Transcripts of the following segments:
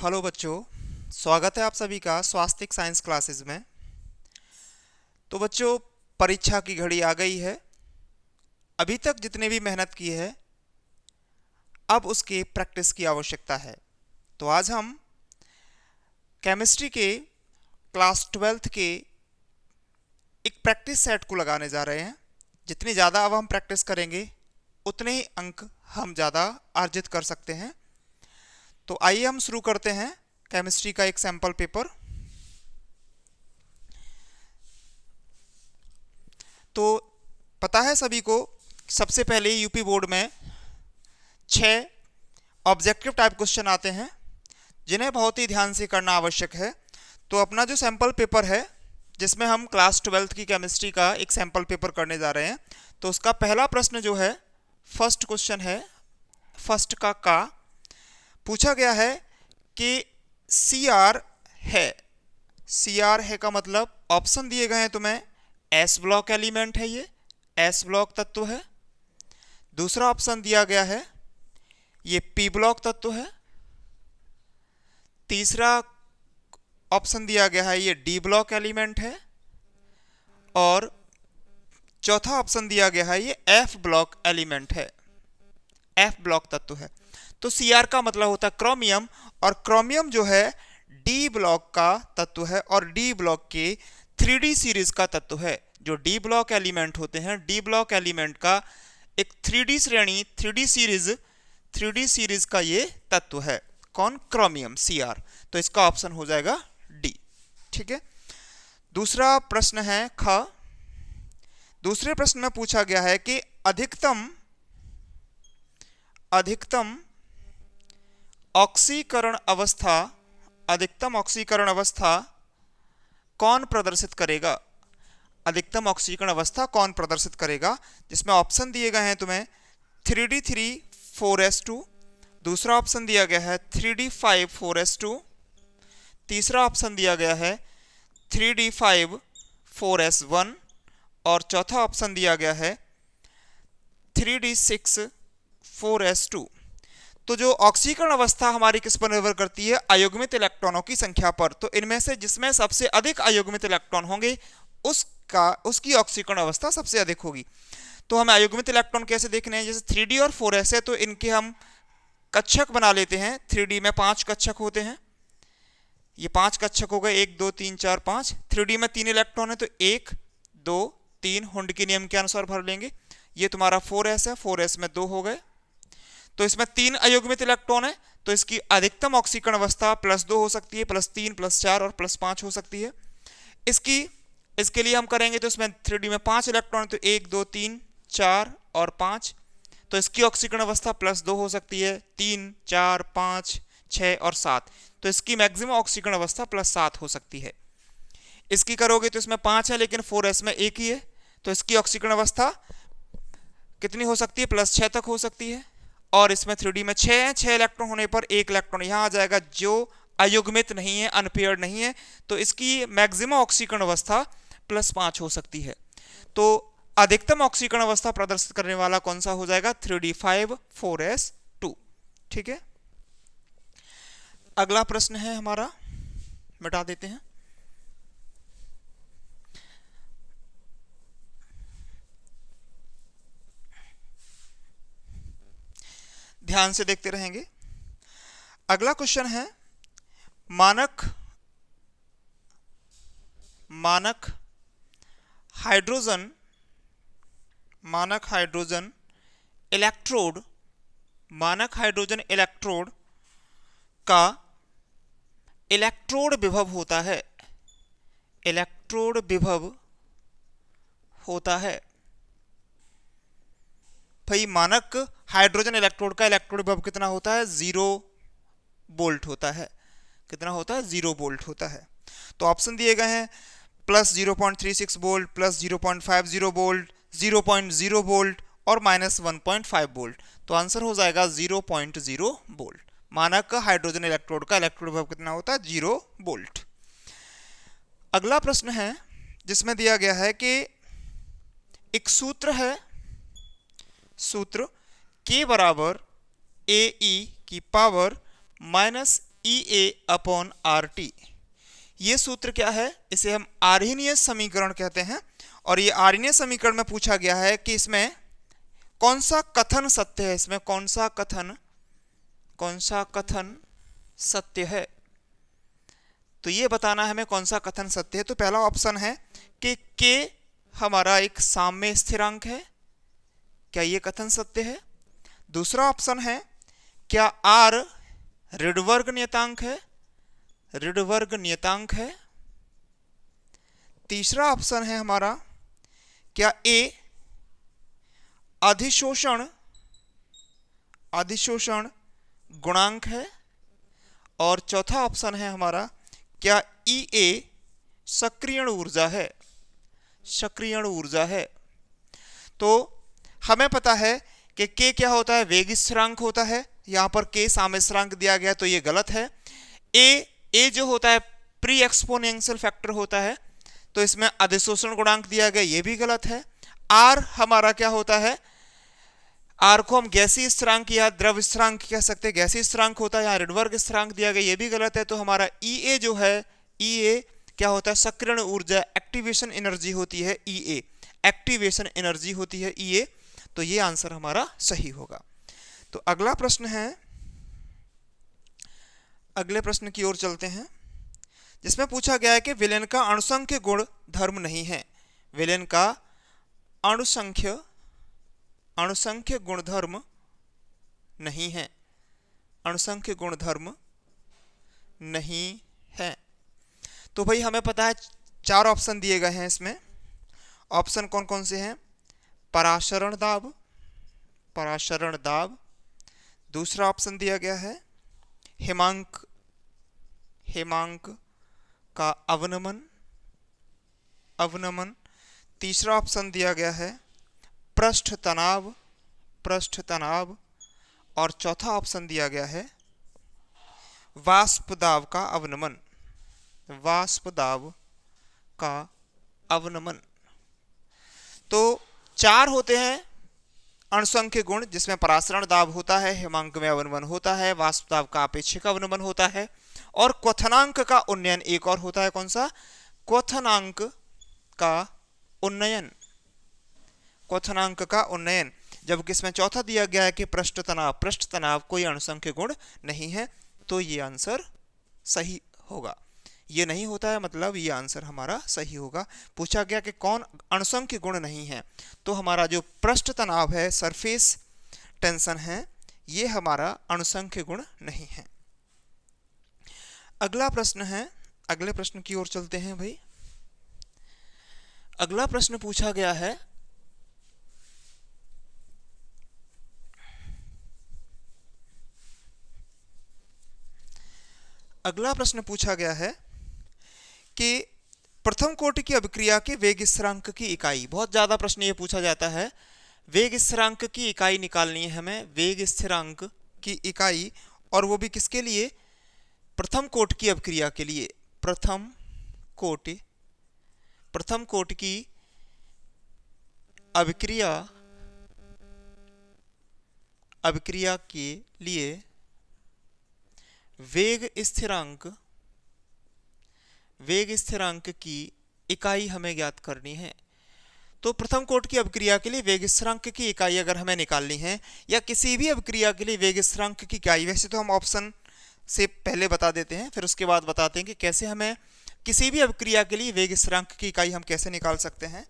Hello बच्चों, स्वागत है आप सभी का स्वास्थ्य साइंस क्लासेस में। तो बच्चों, परीक्षा की घड़ी आ गई है। अभी तक जितने भी मेहनत की है, अब उसके प्रैक्टिस की आवश्यकता है। तो आज हम केमिस्ट्री के क्लास 12th के एक प्रैक्टिस सेट को लगाने जा रहे हैं। जितनी ज़्यादा अब हम प्रैक्टिस करेंगे, उतने ही अंक हम ज़्यादा अर्जित कर सकते हैं। तो आइए हम शुरू करते हैं केमिस्ट्री का एक सैंपल पेपर। तो पता है सभी को, सबसे पहले यूपी बोर्ड में 6 ऑब्जेक्टिव टाइप क्वेश्चन आते हैं, जिन्हें बहुत ही ध्यान से करना आवश्यक है। तो अपना जो सैंपल पेपर है, जिसमें हम क्लास 12th की केमिस्ट्री का एक सैंपल पेपर करने जा रहे हैं, तो उसका पहला प्रश्न जो है, फर्स्ट क्वेश्चन है, फर्स्ट का पूछा गया है कि CR है। CR है का मतलब ऑप्शन दिए गए हैं तुम्हें, S ब्लॉक एलिमेंट है, ये S ब्लॉक तत्व है। दूसरा ऑप्शन दिया गया है, ये P ब्लॉक तत्व है। तीसरा ऑप्शन दिया गया है, ये D ब्लॉक एलिमेंट है। और चौथा ऑप्शन दिया गया है, ये F ब्लॉक एलिमेंट है, F ब्लॉक तत्व है। तो Cr का मतलब होता है क्रोमियम, और क्रोमियम जो है D ब्लॉक का तत्व है, और D ब्लॉक के 3D सीरीज का तत्व है। जो D ब्लॉक एलिमेंट होते हैं, D ब्लॉक एलिमेंट का एक 3D श्रेणी, 3D सीरीज का ये तत्व है। कौन? Chromium, Cr। तो इसका ऑप्शन हो जाएगा D। ठीक है। दूसरा प्रश्न है ख। दूसरे प्रश्न में पूछा गया है कि अधिकतम ऑक्सीकरण अवस्था कौन प्रदर्शित करेगा? अधिकतम ऑक्सीकरण अवस्था कौन प्रदर्शित करेगा? जिसमें ऑप्शन दिए गए हैं तुम्हें 3D3 4s2, दूसरा ऑप्शन दिया गया है 3D5 4s2, तीसरा ऑप्शन दिया गया है 3D5 4s1, और चौथा ऑप्शन दिया गया है 3D6 4s2। तो जो ऑक्सीकरण अवस्था हमारी किस पर निर्भर करती है? अयुग्मित इलेक्ट्रॉनों की संख्या पर। तो इनमें से जिसमें सबसे अधिक अयुग्मित इलेक्ट्रॉन होंगे, उसकी ऑक्सीकरण अवस्था सबसे अधिक होगी। तो हमें अयुग्मित इलेक्ट्रॉन कैसे देखने हैं? जैसे 3D और 4s है, तो इनके हम कक्षक बना लेते हैं। 3D में 5 कक्षक होते हैं, ये 5 कक्षक हो गए, 1 2 3 4 5। 3D में 3 इलेक्ट्रॉन है, तो 1 2 3 हुंड के नियम के अनुसार भर लेंगे। ये तुम्हारा 4s है, 4s में 2 हो गए। तो इसमें 3 अयुग्मित इलेक्ट्रॉन है, तो इसकी अधिकतम ऑक्सीकरण अवस्था +2 हो सकती है, +3 +4 और +5 हो सकती है। इसके लिए हम करेंगे, तो इसमें 3D में 5 इलेक्ट्रॉन है, तो 1 2 3 4 और 5। तो इसकी ऑक्सीकरण अवस्था +2 हो सकती है, 3 4 5 6 और 7। तो इसकी मैक्सिमम ऑक्सीकरण अवस्था +7 हो सकती है। इसकी करोगे तो इसमें 5 है, लेकिन 4s में 1 ही है, तो इसकी ऑक्सीकरण अवस्था कितनी हो सकती है? +6 तक हो सकती है। और इसमें 3D में 6 है, 6 इलेक्ट्रॉन होने पर 1 इलेक्ट्रॉन यहाँ आ जाएगा, जो अयुग्मित नहीं है, अनपेयर्ड नहीं है। तो इसकी मैक्सिमम ऑक्सीकरण अवस्था +5 हो सकती है। तो अधिकतम ऑक्सीकरण अवस्था प्रदर्शित करने वाला कौन सा हो जाएगा? 3D5 4s2। ठीक है। अगला प्रश्न है हमारा, मिटा देते हैं। ध्यान से देखते रहेंगे। अगला क्वेश्चन है, मानक हाइड्रोजन इलेक्ट्रोड का इलेक्ट्रोड विभव होता है। भाई, मानक हाइड्रोजन इलेक्ट्रोड का इलेक्ट्रोड विभव कितना होता है? 0 वोल्ट होता है। कितना होता है? 0 वोल्ट होता है। तो ऑप्शन दिए गए हैं +0.36 वोल्ट, +0.50 वोल्ट, 0.0 वोल्ट और -1.5 वोल्ट। तो आंसर हो जाएगा 0.0 वोल्ट। मानक हाइड्रोजन इलेक्ट्रोड का इलेक्ट्रोड विभव कितना होता है? 0 वोल्ट। अगला प्रश्न है, जिसमें दिया गया है कि एक सूत्र है, सूत्र K = AE⁻⁻⁻⁻⁻⁻⁻⁻⁻⁻⁻⁻⁻⁻⁻⁻⁻⁻⁻⁻⁻⁻⁻⁻⁻⁻⁻⁻⁻⁻⁻⁻⁻⁻ EA/RT। ये सूत्र क्या है? इसे हम आर्हेनियस समीकरण कहते हैं। और ये आर्हेनियस समीकरण में पूछा गया है कि इसमें कौन सा कथन सत्य है, इसमें कौन सा कथन सत्य है। तो ये बताना है हमें कौन सा कथन सत्य है। तो पहला ऑप्शन है कि K हमारा एक साम्य स्थिरांक है, क्या ये कथन सत्य है? दूसरा ऑप्शन है क्या R ऋणवर्ग नियतांक है, ऋणवर्ग नियतांक है। तीसरा ऑप्शन है हमारा क्या A अधिशोषण गुणांक है। और चौथा ऑप्शन है हमारा क्या EA सक्रियण ऊर्जा है, सक्रियण ऊर्जा है। तो हमें पता है कि K क्या होता है? वेग स्थिरांक होता है। यहां पर K साम्य स्थिरांक दिया गया तो ये गलत है। A जो होता है प्री एक्सपोनेंशियल फैक्टर होता है, तो इसमें अधिशोषण गुणांक दिया गया, ये भी गलत है। R हमारा क्या होता है? R को हम गैसीय स्थिरांक या द्रव स्थिरांक कह सकते हैं, गैसीय स्थिरांक होता है। यहाँ ऋणवर्ग स्थिरांक दिया गया, ये भी गलत है। तो हमारा EA जो है, EA क्या होता है? सक्रियण ऊर्जा, एक्टिवेशन एनर्जी होती है EA, एक्टिवेशन एनर्जी होती है EA। तो ये आंसर हमारा सही होगा। तो अगला प्रश्न है, अगले प्रश्न की ओर चलते हैं, जिसमें पूछा गया है कि विलेन का अणुसंख्य गुण धर्म नहीं है। विलेन का अणुसंख्य गुणधर्म नहीं है, अणुसंख्य गुणधर्म नहीं है। तो भाई हमें पता है 4 ऑप्शन दिए गए हैं इसमें। ऑप्शन कौन कौन से हैं? पराशरण दाब, पराशरण दाब। दूसरा ऑप्शन दिया गया है हिमांक, हिमांक का अवनमन, अवनमन। तीसरा ऑप्शन दिया गया है पृष्ठ तनाव, पृष्ठ तनाव। और चौथा ऑप्शन दिया गया है वाष्प दाब का अवनमन, वाष्प दाब का अवनमन। तो 4 होते हैं अणुसंख्य गुण, जिसमें पराशरण दाब होता है, हिमांक में अवनमन होता है, वाष्प दाब का आपेक्षिक अवनमन होता है, और क्वथनांक का उन्नयन एक और होता है। कौन सा? क्वथनांक का उन्नयन, क्वथनांक का उन्नयन। जबकि इसमें चौथा दिया गया है कि पृष्ठ तनाव, पृष्ठ तनाव कोई अणुसंख्य गुण नहीं है। तो ये आंसर सही होगा। ये नहीं होता है मतलब ये आंसर हमारा सही होगा। पूछा गया कि कौन अणुसंख्य गुण नहीं है, तो हमारा जो पृष्ठ तनाव है, सरफेस टेंशन है, ये हमारा अणुसंख्य गुण नहीं है। अगला प्रश्न है, अगले प्रश्न की ओर चलते हैं भाई। अगला प्रश्न पूछा गया है, अगला प्रश्न पूछा गया है कि प्रथम कोटि की अभिक्रिया के वेग स्थिरांक की इकाई। बहुत ज्यादा प्रश्न ये पूछा जाता है, वेग स्थिरांक की इकाई निकालनी है हमें, वेग स्थिरांक की इकाई, और वो भी किसके लिए? प्रथम कोटि की अभिक्रिया के लिए। प्रथम कोटि की अभिक्रिया के लिए वेग स्थिरांक की इकाई हमें ज्ञात करनी है। तो प्रथम कोटि की अभिक्रिया के लिए वेग स्थिरांक की इकाई अगर हमें निकालनी है, या किसी भी अभिक्रिया के लिए वेग स्थिरांक की इकाई, वैसे तो हम ऑप्शन से पहले बता देते हैं, फिर उसके बाद बताते हैं कि कैसे हमें किसी भी अभिक्रिया के लिए वेग स्थिरांक की इकाई हम कैसे निकाल सकते हैं।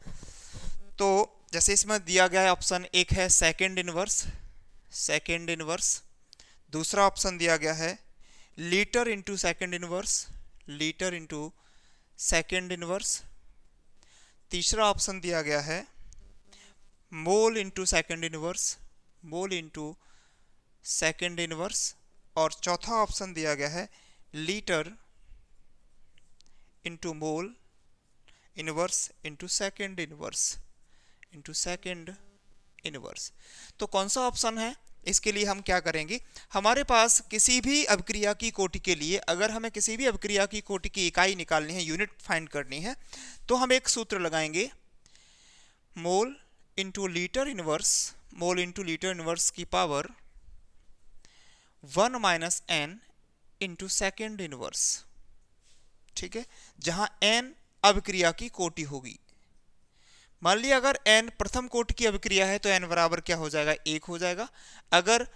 तो जैसे इसमें दिया गया है, ऑप्शन एक है सेकेंड इनवर्स, सेकेंड इनवर्स। दूसरा ऑप्शन दिया गया है litre into second inverse, litre into second inverse. तीसरा ऑप्शन दिया गया है mole into second inverse, mole into second inverse. और चौथा ऑप्शन दिया गया है litre into mole inverse into second inverse, into second inverse. तो कौन सा ऑप्शन है? इसके लिए हम क्या करेंगे, हमारे पास किसी भी अभिक्रिया की कोटि के लिए अगर हमें किसी भी अभिक्रिया की कोटि की इकाई निकालनी है, यूनिट फाइंड करनी है, तो हम एक सूत्र लगाएंगे, mole into litre inverse, mole into litre inverse की power 1 - n into second inverse, ठीक है, जहां n अभिक्रिया की कोटि होगी। मान लिया अगर n प्रथम कोटि की अभिक्रिया है तो n बराबर क्या हो जाएगा, 1 हो जाएगा। अगर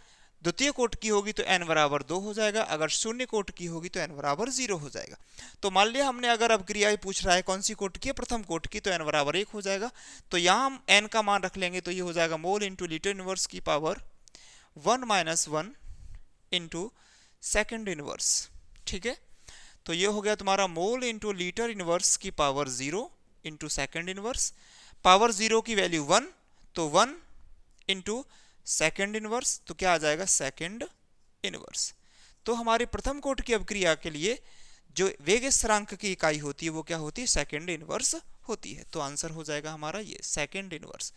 द्वितीय कोटि की होगी तो n बराबर 2 हो जाएगा। अगर शून्य कोटि की होगी तो n बराबर 0 हो जाएगा। तो मान लिया हमने अगर अभिक्रिया ही पूछ रहा है कौन सी कोटि की है, प्रथम कोटि की, तो n बराबर 1 हो जाएगा। तो यहाँ हम n का मान रख लेंगे तो ये हो जाएगा मोल इंटू लीटर इनवर्स की power 1 minus 1 into second inverse, ठीक है। तो ये हो गया तुम्हारा मोल इंटू लीटर इनवर्स की power 0 into second inverse. Power 0 की वैल्यू 1, तो 1 इंटू सेकेंड इनवर्स, तो क्या आ जाएगा, सेकेंड इनवर्स। तो हमारी प्रथम कोटि की अभिक्रिया के लिए जो वेग स्थिरांक की इकाई होती है वो क्या होती है, सेकेंड इनवर्स होती है। तो आंसर हो जाएगा हमारा ये सेकेंड इनवर्स।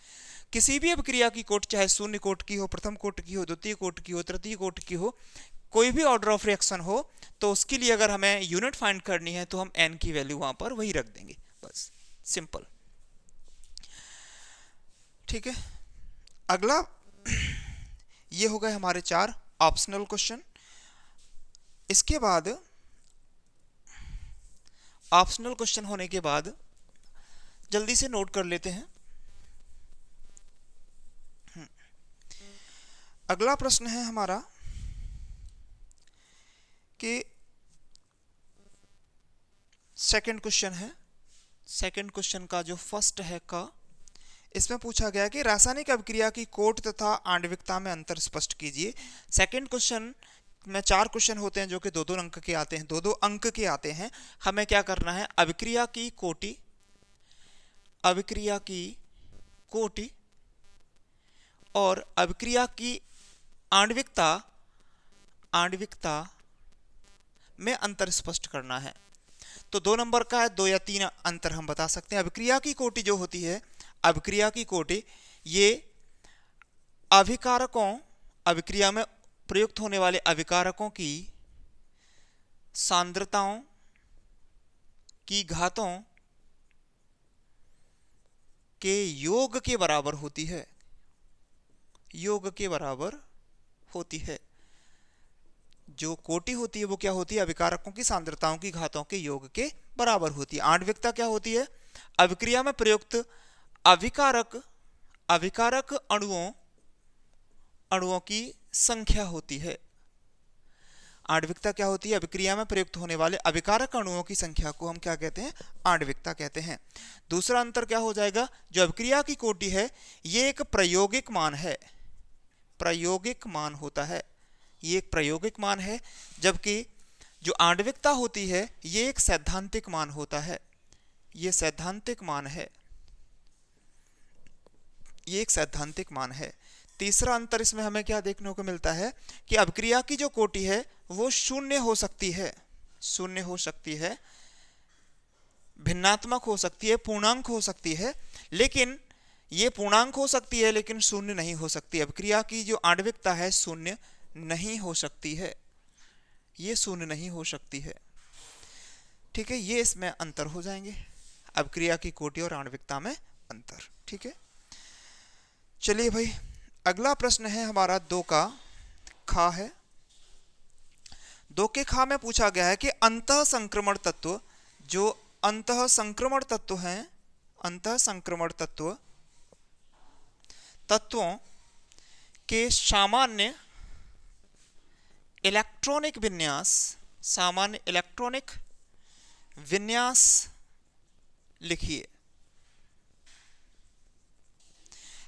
किसी भी अभिक्रिया की कोटि, चाहे शून्य कोटि की हो, प्रथम कोटि की हो, द्वितीय कोटि की हो, तृतीय कोटि की हो, कोई भी ऑर्डर ऑफ रिएक्शन हो, तो उसके लिए अगर हमें यूनिट फाइंड करनी है तो हम n की वैल्यू वहां पर वही रख देंगे, बस सिंपल, ठीक है। अगला ये हो गए हमारे 4 ऑप्शनल क्वेश्चन। इसके बाद ऑप्शनल क्वेश्चन होने के बाद जल्दी से नोट कर लेते हैं। अगला प्रश्न है हमारा कि सेकंड क्वेश्चन है। सेकंड क्वेश्चन का जो फर्स्ट है का, इसमें पूछा गया कि रासायनिक अभिक्रिया की कोट तथा आणविकता में अंतर स्पष्ट कीजिए। सेकंड क्वेश्चन में 4 क्वेश्चन होते हैं जो कि 2-2 अंक के आते हैं, 2-2 अंक के आते हैं। हमें क्या करना है, अभिक्रिया की कोटि, अभिक्रिया की कोटि और अभिक्रिया की आणविकता, आणविकता में अंतर स्पष्ट करना है। तो 2 नंबर का है, 2 या 3 अंतर हम बता सकते हैं। अभिक्रिया की कोटि जो होती है, अभिक्रिया की कोटि, ये अभिकारकों, अभिक्रिया में प्रयुक्त होने वाले अभिकारकों की सांद्रताओं की घातों के योग के बराबर होती है, योग के बराबर होती है। जो कोटि होती है वो क्या होती है, अभिकारकों की सांद्रताओं की घातों के योग के बराबर होती है। आणविकता क्या होती है, अभिक्रिया में प्रयुक्त अभिकारक, अभिकारक अणुओं की संख्या होती है। आणविकता क्या होती है, अभिक्रिया में प्रयुक्त होने वाले अभिकारक अणुओं की संख्या को हम क्या कहते हैं, आणविकता कहते हैं। दूसरा अंतर क्या हो जाएगा, जो अभिक्रिया की कोटि है ये एक प्रायोगिक मान है, प्रायोगिक मान होता है, ये एक प्रायोगिक मान है, जबकि जो आणविकता होती है ये एक सैद्धांतिक मान होता है, ये सैद्धांतिक मान है, ये एक सैद्धांतिक मान है। तीसरा अंतर इसमें हमें क्या देखने को मिलता है कि अभिक्रिया की जो कोटि है वो शून्य हो सकती है, शून्य हो सकती है, भिन्नात्मक हो सकती है, पूर्णांक हो सकती है, लेकिन ये पूर्णांक हो सकती है लेकिन शून्य नहीं हो सकती। अभिक्रिया की जो आणविकता है शून्य नहीं हो सकती है, ये शून्य नहीं हो सकती है, ठीक है। ये इसमें अंतर हो जाएंगे, अभिक्रिया की कोटि और आणविकता में अंतर, ठीक है। चलिए भाई, अगला प्रश्न है हमारा 2 का खा है। 2 के खा में पूछा गया है कि अंतः संक्रमण तत्व, जो अंतः संक्रमण तत्व हैं, अंतः संक्रमण तत्वों के सामान्य इलेक्ट्रॉनिक विन्यास, सामान्य इलेक्ट्रॉनिक विन्यास लिखिए।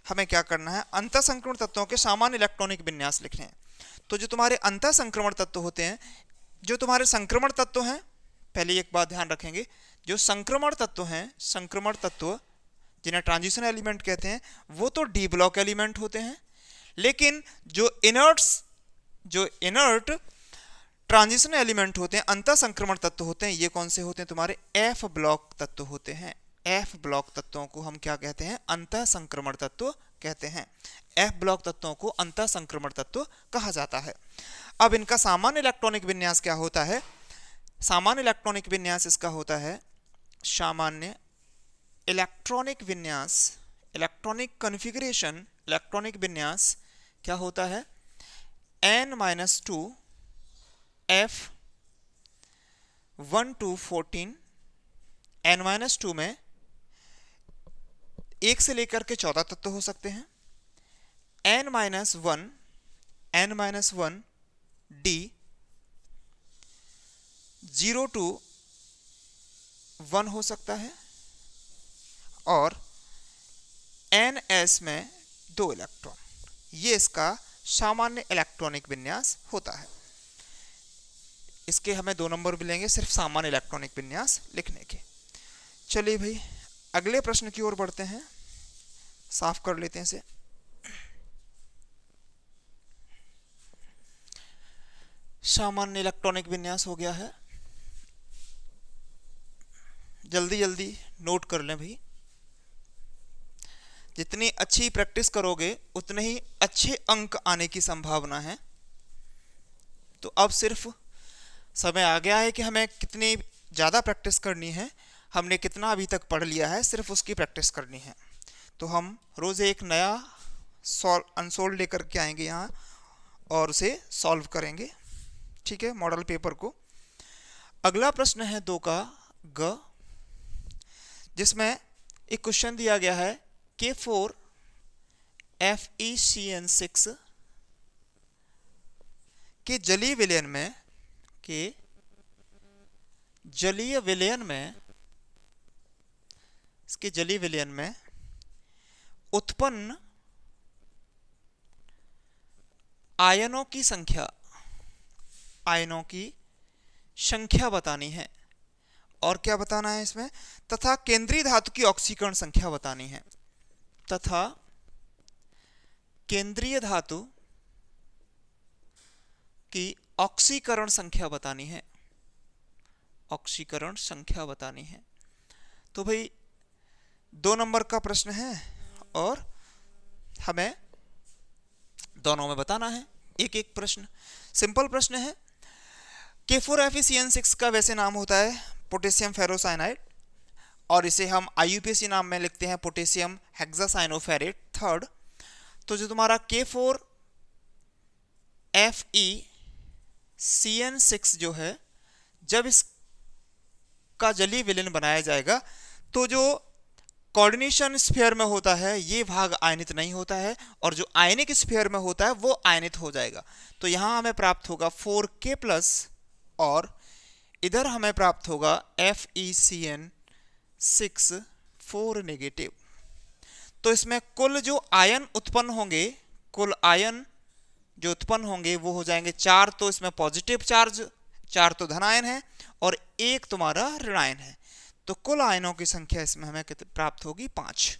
हमें क्या करना है, अंतः संक्रमण तत्वों के सामान्य इलेक्ट्रॉनिक विन्यास लिखने हैं। तो जो तुम्हारे अंतः संक्रमण तत्व होते हैं, जो तुम्हारे संक्रमण तत्व हैं, पहले एक बात ध्यान रखेंगे, जो संक्रमण तत्व हैं, संक्रमण तत्व जिन्हें ट्रांजिशन एलिमेंट कहते हैं, वो तो डी ब्लॉक एलिमेंट होते हैं, लेकिन जो इनर्ट ट्रांजिशन एलिमेंट होते हैं, अंतः संक्रमण तत्व होते हैं, ये कौन से होते हैं, तुम्हारे एफ ब्लॉक तत्व होते हैं। एफ ब्लॉक तत्वों को हम क्या कहते हैं, अंतः संक्रमण तत्व कहते हैं। एफ ब्लॉक तत्वों को अंतः संक्रमण तत्व कहा जाता है। अब इनका सामान्य इलेक्ट्रॉनिक विन्यास क्या होता है, सामान्य इलेक्ट्रॉनिक विन्यास इसका होता है, सामान्य इलेक्ट्रॉनिक विन्यास, इलेक्ट्रॉनिक कॉन्फ़िगरेशन, इलेक्ट्रॉनिक विन्यास क्या होता है, n-2 f 1 to 14, n-2 में 1 से लेकर के 14 तत्व हो सकते हैं। n-1 d 0 to 1 हो सकता है, और ns में 2 इलेक्ट्रॉन। ये इसका सामान्य इलेक्ट्रॉनिक विन्यास होता है। इसके हमें 2 नंबर मिलेंगे सिर्फ सामान्य इलेक्ट्रॉनिक विन्यास लिखने के। चलिए भाई अगले प्रश्न की ओर बढ़ते हैं, साफ कर लेते हैं इसे। सामान्य इलेक्ट्रॉनिक विन्यास हो गया है, जल्दी जल्दी नोट कर लें भाई। जितनी अच्छी प्रैक्टिस करोगे उतने ही अच्छे अंक आने की संभावना है। तो अब सिर्फ समय आ गया है कि हमें कितनी ज़्यादा प्रैक्टिस करनी है। हमने कितना अभी तक पढ़ लिया है, सिर्फ उसकी प्रैक्टिस करनी है। तो हम रोज़ एक नया अनसोल्व लेकर के आएंगे यहाँ और उसे सॉल्व करेंगे, ठीक है, मॉडल पेपर को। अगला प्रश्न है 2 का ग, जिसमें एक क्वेश्चन दिया गया है K4 FeCN6 के जलीय विलयन में उत्पन्न आयनों की संख्या बतानी है। और क्या बताना है इसमें, तथा केंद्रीय धातु की ऑक्सीकरण संख्या बतानी है। तथा केंद्रीय धातु की ऑक्सीकरण संख्या बतानी है। तो भाई 2 नंबर का प्रश्न है और हमें दोनों में बताना है एक एक प्रश्न। सिंपल प्रश्न है। K4 FeCN6 का वैसे नाम होता है पोटेशियम फेरोसाइनाइड, और इसे हम IUPAC नाम में लिखते हैं पोटेशियम हेक्सासाइनोफेरेट थर्ड। तो जो तुम्हारा K4 FeCN6 जो है, जब इसका जलीय विलयन बनाया जाएगा तो जो कोऑर्डिनेशन स्फीयर में होता है ये भाग आयनित नहीं होता है, और जो आयनिक स्फीयर में होता है वो आयनित हो जाएगा। तो यहां हमें प्राप्त होगा 4K+, और इधर हमें प्राप्त होगा FeCN6 4 नेगेटिव। तो इसमें कुल जो आयन उत्पन्न होंगे वो हो जाएंगे 4। तो इसमें पॉजिटिव चार्ज 4 तो धन आयन है और 1 तुम्हारा ऋण आयन है। तो कुल आयनों की संख्या इसमें हमें प्राप्त होगी 5,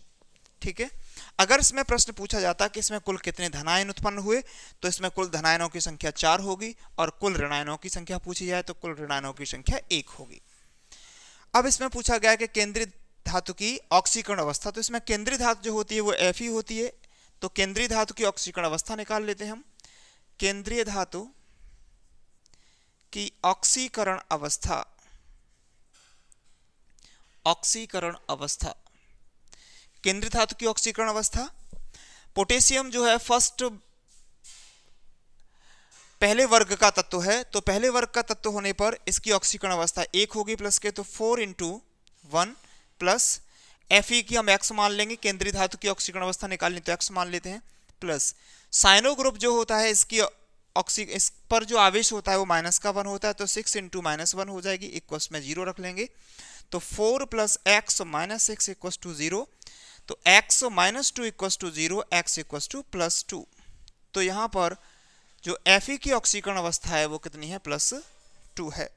ठीक है। अगर इसमें प्रश्न पूछा जाता कि इसमें कुल कितने धनायन उत्पन्न हुए, तो इसमें कुल धनायनों की संख्या 4 होगी, और कुल ऋणायनों की संख्या पूछी जाए तो कुल ऋणायनों की संख्या 1 होगी। अब इसमें पूछा गया कि केंद्रीय धातु की ऑक्सीकरण अवस्था। तो इसमें केंद्रीय धातु जो होती है वो Fe होती है। तो केंद्रीय धातु की ऑक्सीकरण अवस्था निकाल लेते हैं हम। केंद्रीय धातु की ऑक्सीकरण अवस्था केंद्रीय धातु की ऑक्सीकरण अवस्था, पोटेशियम जो है पहले वर्ग का तत्व है, तो पहले वर्ग का तत्व होने पर इसकी ऑक्सीकरण अवस्था 1 होगी प्लस के, तो 4 × 1 प्लस Fe की हम x मान लेंगे। केंद्रीय धातु की ऑक्सीकरण अवस्था निकालनी तो x मान लेते हैं, प्लस साइनो ग्रुप जो होता है इस पर जो आवेश होता है वो -1 होता है, तो 6 × -1 हो जाएगी, इक्वल्स में 0 रख लेंगे। तो 4 + x - 6 = 0। तो x - 2 = 0, x = +2। तो यहाँ पर जो Fe की ऑक्सीकरण अवस्था है वो कितनी है, +2 है,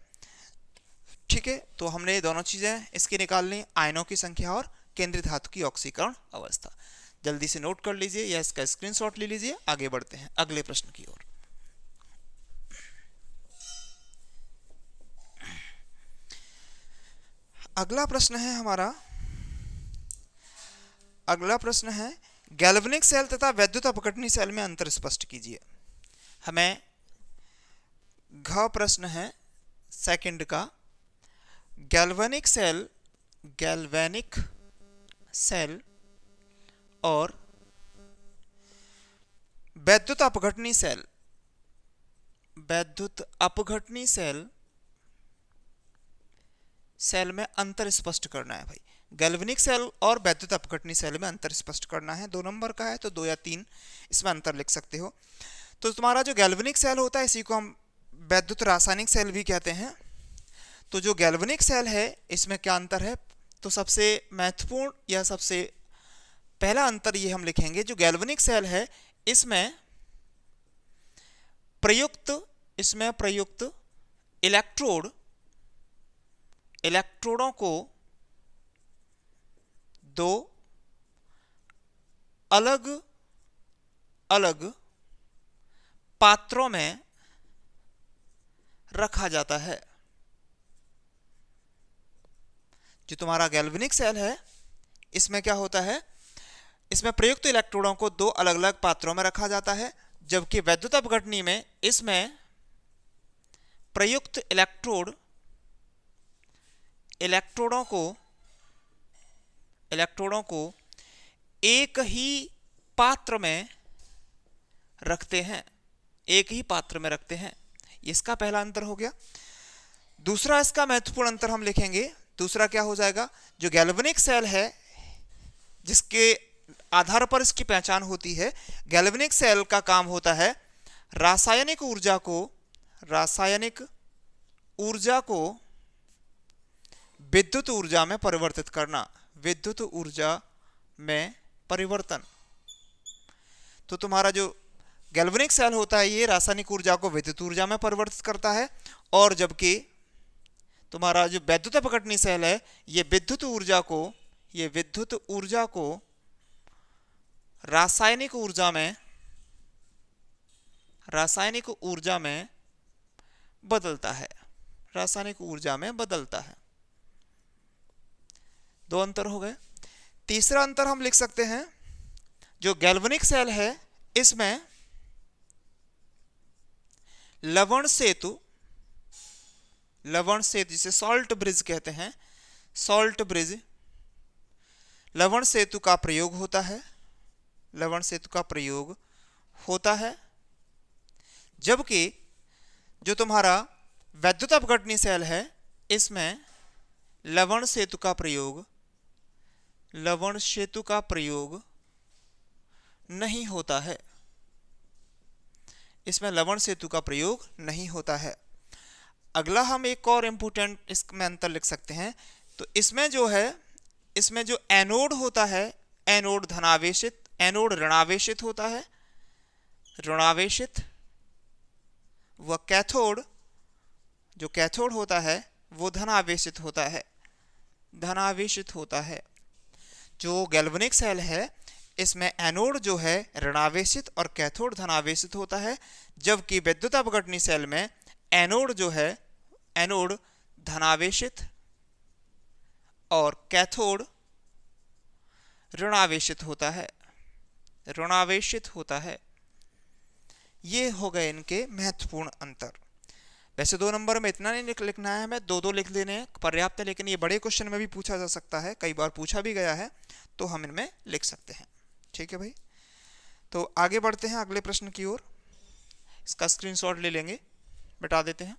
ठीक है। तो हमने दोनों चीजें इसकी निकाल ली, आयनों की संख्या और केंद्रीय धातु की ऑक्सीकरण अवस्था। जल्दी से नोट कर लीजिए या इसका स्क्रीनशॉट ले लीजिए। आगे बढ़ते हैं अगले प्रश्न की ओर। अगला प्रश्न है गैल्वेनिक सेल तथा वैद्युत अपघटनी सेल में अंतर स्पष्ट कीजिए। हमें घ प्रश्न है सेकंड का, गैल्वेनिक सेल और वैद्युत अपघटनी सेल सेल में अंतर स्पष्ट करना है भाई। गैल्वेनिक सेल और वैद्युत अपघटनी सेल में अंतर स्पष्ट करना है। 2 नंबर का है तो 2 या 3 इसमें अंतर लिख सकते हो। तो तुम्हारा जो गैल्वेनिक सेल होता है इसी को हम वैद्युत रासायनिक सेल भी कहते हैं। तो जो गैल्वेनिक सेल है इसमें क्या अंतर है, तो सबसे महत्वपूर्ण या सबसे पहला अंतर ये हम लिखेंगे, जो गैल्वेनिक सेल है इसमें प्रयुक्त इलेक्ट्रोडों को 2 अलग अलग पात्रों में रखा जाता है। जो तुम्हारा गैल्वेनिक सेल है इसमें क्या होता है, इसमें प्रयुक्त इलेक्ट्रोडों को 2 अलग अलग पात्रों में रखा जाता है, जबकि वैद्युत अपघटनी में इसमें प्रयुक्त इलेक्ट्रोडों को एक ही पात्र में रखते हैं, एक ही पात्र में रखते हैं। इसका पहला अंतर हो गया। दूसरा इसका महत्वपूर्ण अंतर हम लिखेंगे, दूसरा क्या हो जाएगा, जो गैल्वेनिक सेल है जिसके आधार पर इसकी पहचान होती है, गैल्वेनिक सेल का काम होता है रासायनिक ऊर्जा को विद्युत ऊर्जा में परिवर्तित करना, विद्युत ऊर्जा में परिवर्तन। तो तुम्हारा जो गैल्वेनिक सेल होता है ये रासायनिक ऊर्जा को विद्युत ऊर्जा में परिवर्तित करता है, और जबकि तुम्हारा जो वैद्युत अपघटनी सेल है ये विद्युत ऊर्जा को रासायनिक ऊर्जा में बदलता है, रासायनिक ऊर्जा में बदलता है। 2 अंतर हो गए। तीसरा अंतर हम लिख सकते हैं, जो गैल्वेनिक सेल है इसमें लवण सेतु जिसे सॉल्ट ब्रिज कहते हैं, लवण सेतु का प्रयोग होता है, जबकि जो तुम्हारा वैद्युत अपघटनी सेल है इसमें लवण सेतु का प्रयोग नहीं होता है, इसमें लवण सेतु का प्रयोग नहीं होता है। अगला हम एक और इम्पोर्टेंट इसमें अंतर लिख सकते हैं, तो इसमें जो एनोड होता है, एनोड ऋणावेशित होता है, वह कैथोड होता है वो धनावेशित होता है। जो गैल्वेनिक सेल है इसमें एनोड जो है ऋणावेशित और कैथोड धनावेशित होता है, जबकि विद्युत अपघटनी सेल में एनोड धनावेशित और कैथोड ऋणावेशित होता है। ये हो गए इनके महत्वपूर्ण अंतर। वैसे 2 नंबर में इतना नहीं लिखना है, हमें 2-2 लिख लेने पर्याप्त है, लेकिन ये बड़े क्वेश्चन में भी पूछा जा सकता है, कई बार पूछा भी गया है, तो हम इनमें लिख सकते हैं। ठीक है भाई, तो आगे बढ़ते हैं अगले प्रश्न की ओर। इसका स्क्रीनशॉट ले लेंगे, बता देते हैं।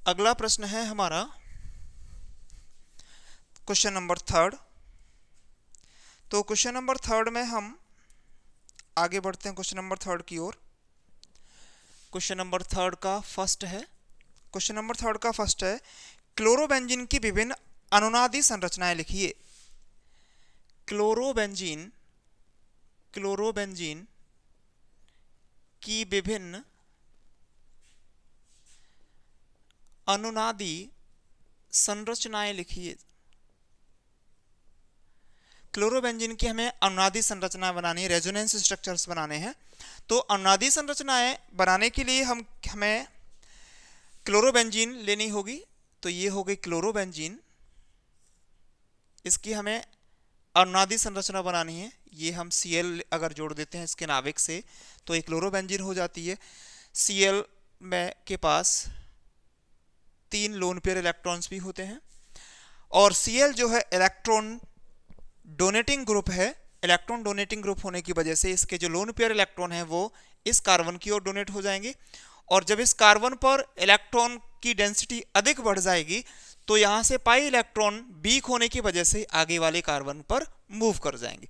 अगला प्रश्न है हमारा क्वेश्चन नंबर 3। तो क्वेश्चन नंबर 3 में हम आगे बढ़ते हैं क्वेश्चन नंबर 3 की ओर। क्वेश्चन नंबर 3 का फर्स्ट है, क्लोरोबेंजीन की विभिन्न अनुनादी संरचनाएं लिखिए। क्लोरोबेंजीन की विभिन्न अनुनादी संरचनाएं लिखिए। क्लोरोबेंजीन की हमें अनुनादी संरचना बनानी है, रेजोनेंस स्ट्रक्चर्स बनाने हैं। तो अनुनादी संरचनाएं बनाने के लिए हमें क्लोरोबेंजीन लेनी होगी। तो ये हो गई क्लोरोबेंजीन, इसकी हमें अनुनादी संरचना बनानी है। ये हम Cl अगर जोड़ देते हैं इसके नाभिक से तो एक क्लोरोबेंजीन हो जाती है। Cl में के पास 3 लोन पेयर इलेक्ट्रॉन्स भी होते हैं, और Cl जो है इलेक्ट्रॉन डोनेटिंग ग्रुप है, इलेक्ट्रॉन डोनेटिंग ग्रुप होने की वजह से इसके जो लोन पेयर इलेक्ट्रॉन है वो इस कार्बन की ओर डोनेट हो जाएंगे, और जब इस कार्बन पर इलेक्ट्रॉन की डेंसिटी अधिक बढ़ जाएगी तो यहाँ से पाई इलेक्ट्रॉन वीक होने की वजह से आगे वाले कार्बन पर मूव कर जाएंगे।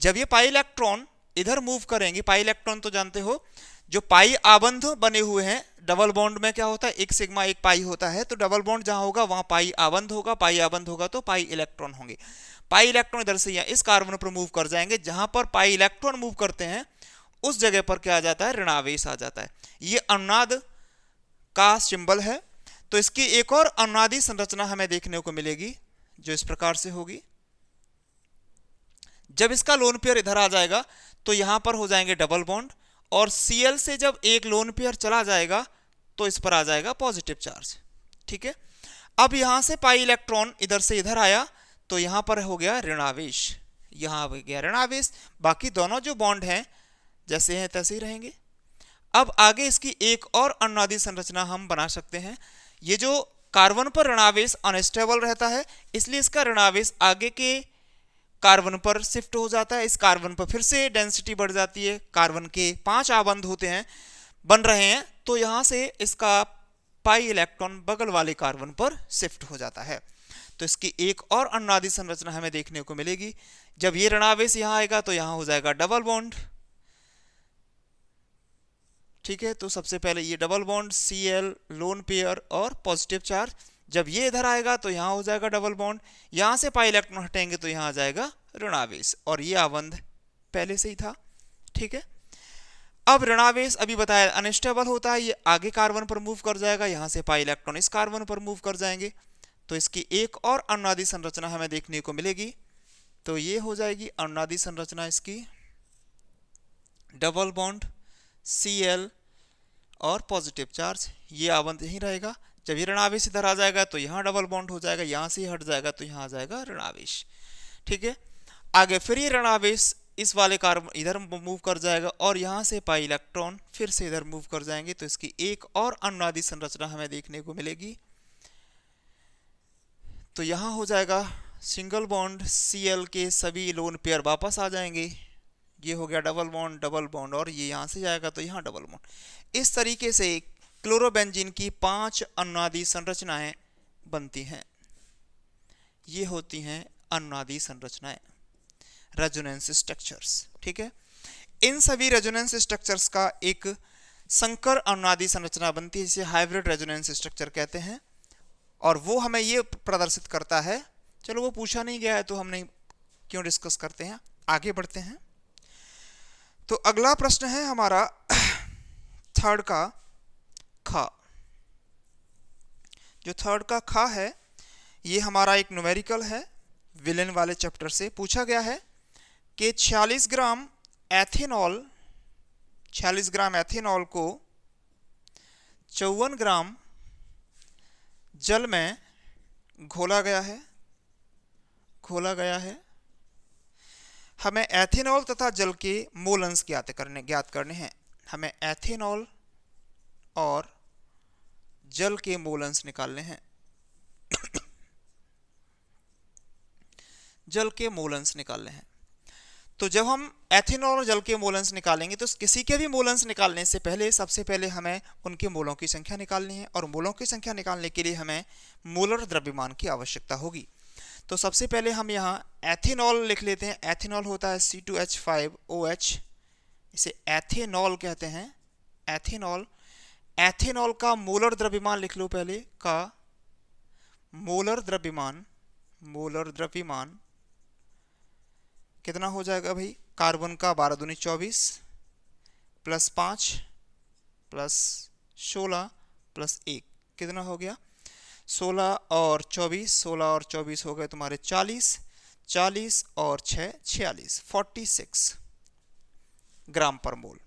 जब ये पाई इलेक्ट्रॉन इधर मूव करेंगे, पाई इलेक्ट्रॉन तो जानते हो जो पाई आबंध बने हुए हैं, डबल बॉन्ड में क्या होता है, एक सिग्मा एक पाई होता है, तो डबल बॉन्ड जहां होगा वहां पाई आबंध होगा, पाई आबंध होगा तो पाई इलेक्ट्रॉन होंगे। पाई इलेक्ट्रॉन इधर से इस कार्बन पर मूव कर जाएंगे, जहां पर पाई इलेक्ट्रॉन मूव करते हैं उस जगह पर क्या आ जाता है, ऋणावेश आ जाता है। ये अनुनाद का सिंबल है। तो इसकी एक और अनुनादी संरचना हमें देखने को मिलेगी जो इस प्रकार से होगी। जब इसका लोन पेयर इधर आ जाएगा तो यहां पर हो जाएंगे डबल बॉन्ड, और Cl से जब एक लोन पेयर चला जाएगा तो इस पर आ जाएगा पॉजिटिव चार्ज। ठीक है, अब यहां से पाई इलेक्ट्रॉन इधर से इधर आया तो यहां पर हो गया ऋणावेश, यहां हो गया ऋणावेश। बाकी दोनों जो बॉन्ड हैं जैसे हैं तैसे ही रहेंगे। अब आगे इसकी एक और अनुनादी संरचना हम बना सकते हैं। ये जो कार्बन पर ऋणावेश अनस्टेबल रहता है, इसलिए इसका ऋणावेश आगे के कार्बन पर शिफ्ट हो जाता है। इस कार्बन पर फिर से डेंसिटी बढ़ जाती है, कार्बन के 5 आबंध होते हैं बन रहे हैं, तो यहां से इसका पाई इलेक्ट्रॉन बगल वाले कार्बन पर शिफ्ट हो जाता है। तो इसकी एक और अनुनादी संरचना हमें देखने को मिलेगी। जब ये ऋणावेश यहां आएगा तो यहां हो जाएगा डबल बॉन्ड। ठीक है, तो सबसे पहले ये double bond Cl lone pair और पॉजिटिव चार्ज। जब ये इधर आएगा तो यहां हो जाएगा डबल बॉन्ड, यहां से पाई इलेक्ट्रॉन हटेंगे तो यहां आ जाएगा ऋणावेश, और ये आबंध पहले से ही था। ठीक है, अब ऋणावेश अभी बताया अनस्टेबल होता है, ये आगे कार्बन पर मूव कर जाएगा, यहां से पाई इलेक्ट्रॉन इस कार्बन पर मूव कर जाएंगे। तो इसकी एक और अनुनादी संरचना हमें देखने को मिलेगी। तो ये हो जाएगी अनुनादी संरचना इसकी, डबल बॉन्ड Cl और पॉजिटिव चार्ज, ये आबंध यहीं रहेगा। जब ये ऋणावेश इधर आ जाएगा तो यहाँ डबल बॉन्ड हो जाएगा, यहाँ से हट जाएगा तो यहाँ आ जाएगा ऋणावेश। ठीक है, आगे फिर ये ऋणावेश इस वाले कार्बन इधर मूव कर जाएगा, और यहाँ से पाई इलेक्ट्रॉन फिर से इधर मूव कर जाएंगे। तो इसकी एक और अनुनादी संरचना हमें देखने को मिलेगी। तो यहाँ हो जाएगा सिंगल बॉन्ड Cl के सभी लोन पेयर वापस आ जाएंगे, ये हो गया डबल बॉन्ड, और ये यहाँ से जाएगा तो यहाँ डबल बॉन्ड। इस तरीके से क्लोरोबेंजीन की 5 अनुनादी संरचनाएं बनती हैं। ये होती हैं अनुनादी संरचनाएं, रेजोनेंस स्ट्रक्चर्स। ठीक है, इन सभी रेजोनेंस स्ट्रक्चर्स का एक संकर अनुनादी संरचना बनती है जिसे हाइब्रिड रेजोनेंस स्ट्रक्चर कहते हैं, और वो हमें ये प्रदर्शित करता है। चलो वो पूछा नहीं गया है तो हमने क्यों डिस्कस करते हैं, आगे बढ़ते हैं। तो अगला प्रश्न है हमारा थर्ड का खा। जो थर्ड का खा है ये हमारा एक न्यूमेरिकल है, विलेन वाले चैप्टर से पूछा गया है कि 46 ग्राम एथेनॉल को 54 ग्राम जल में घोला गया है। हमें एथेनॉल तथा जल के मोलन्स ज्ञात करने हैं। हमें एथेनॉल और जल के मोलन्स निकालने हैं। जल के मोलन्स निकालने हैं। तो जब हम एथेनॉल और जल के मोलन्स निकालेंगे तो किसी के भी मोलन्स निकालने से पहले सबसे पहले हमें उनके मोलों की संख्या निकालनी है, और मोलों की संख्या निकालने के लिए हमें मोलर द्रव्यमान की आवश्यकता होगी। तो सबसे पहले हम यहाँ एथेनॉल लिख लेते हैं। एथेनॉल होता है C2H5OH, इसे एथेनॉल कहते हैं। एथेनॉल का मोलर द्रव्यमान लिख लो पहले, का मोलर द्रव्यमान कितना हो जाएगा भाई, कार्बन का 12 दूनी 24 प्लस 5 प्लस 16 प्लस 1 कितना हो गया 16 और 24 हो गए तुम्हारे 40 और 6 46 46 ग्राम पर मोल।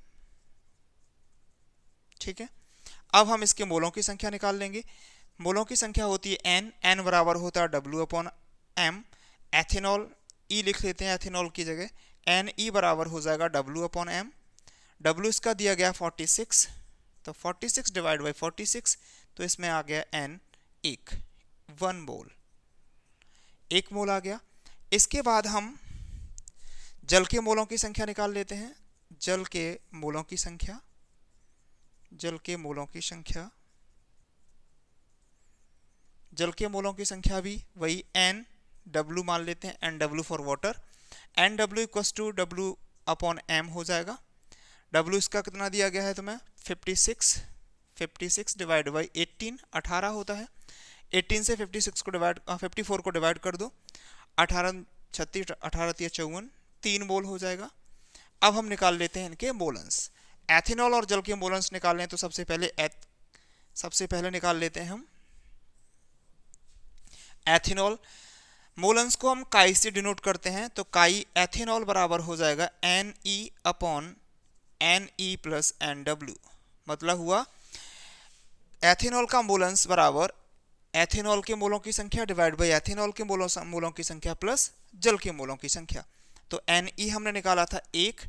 ठीक है, अब हम इसके मोलों की संख्या निकाल लेंगे। मोलों की संख्या होती है n बराबर होता है W/m। एथेनॉल E लिख लेते हैं एथेनॉल की जगह, Ne बराबर हो जाएगा W/m। W इसका दिया गया 46, तो 46 डिवाइड बाई 46, तो इसमें आ गया n 1 मोल आ गया। इसके बाद हम जल के मोलों की संख्या निकाल लेते हैं। जल के मोलों की संख्या, जल के मोलों की संख्या, जल के मोलों की संख्या भी वही एन डब्ल्यू मान लेते हैं, N W for water. N W equals to W upon M हो जाएगा। डब्ल्यू इसका कितना दिया गया है तुम्हें 56, 56 डिवाइड बाई 18, 18 होता है। 18 से 56 को डिवाइड 54 को डिवाइड कर दो, 18 36, 18 54, 3 मोल हो जाएगा। अब हम निकाल लेते हैं इनके मोलन्स। एथेनॉल और जल के मोलन्स निकालने हैं तो सबसे पहले निकाल लेते हैं हम एथेनॉल। मोलन्स को हम काई से डिनोट करते हैं, तो काई एथेनॉल बराबर हो जाएगा N E upon N E plus N W. मतलब हुआ एथेनॉल का मोलन्स बराबर एथेनॉल के मोलों की संख्या डिवाइड बाई एथेनॉल के मोलों की संख्या प्लस जल के मोलों की संख्या। तो एन ई हमने निकाला था 1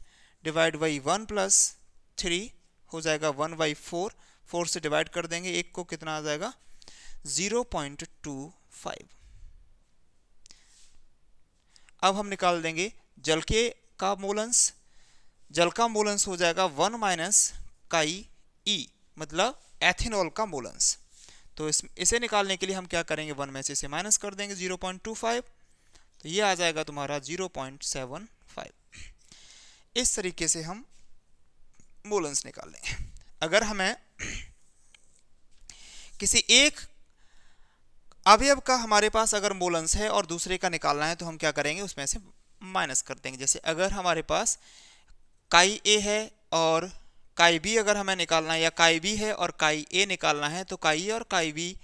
डिवाइड बाई 1 प्लस 3 हो जाएगा 1 बाई 4, 4 से डिवाइड कर देंगे 1 को, कितना आ जाएगा 0.25। अब हम निकाल देंगे जल के का मोलन्स। जल का मोलन्स हो जाएगा 1 माइनस काई ई, मतलब एथेनॉल का मोलन्स। तो इसे निकालने के लिए हम क्या करेंगे, 1 में से इसे माइनस कर देंगे 0.25, तो ये आ जाएगा तुम्हारा 0.75। इस तरीके से हम मोलन्स निकाल लेंगे। अगर हमें किसी एक अवयव का हमारे पास अगर मोलन्स है और दूसरे का निकालना है तो हम क्या करेंगे, उसमें से माइनस कर देंगे। जैसे अगर हमारे पास काई ए है और काई बी अगर हमें निकालना है, या काई बी है और काई ए निकालना है, तो काई ए और काई बी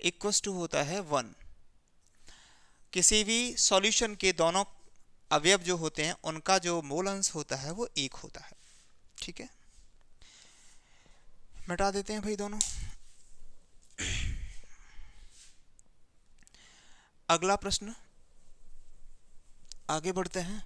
इक्वस टू होता है 1। किसी भी सॉल्यूशन के दोनों अवयव जो होते हैं उनका जो मोलन्स होता है वो 1 होता है। ठीक है, मिटा देते हैं भाई दोनों। अगला प्रश्न, आगे बढ़ते हैं।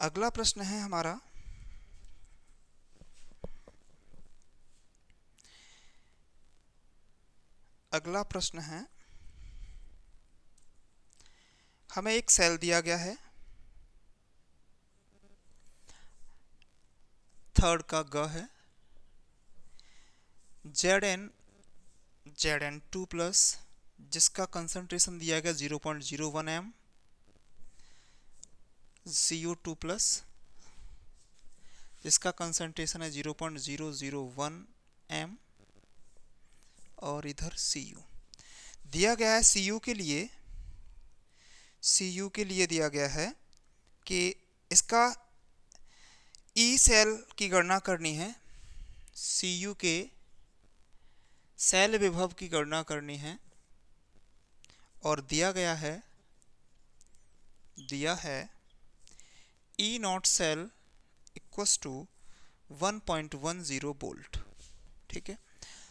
अगला प्रश्न है हमारा अगला प्रश्न है, हमें एक सेल दिया गया है, थर्ड का ग है, Zn2 प्लस, जिसका कंसंट्रेशन दिया गया 0.01 m, Cu2 प्लस जिसका कंसंट्रेशन है 0.001 m, और इधर Cu दिया गया है। Cu के लिए दिया गया है कि इसका ई सेल की गणना करनी है, Cu के सेल विभव की गणना करनी है, और दिया है E naught cell equals to 1.10 volt. ठीक है,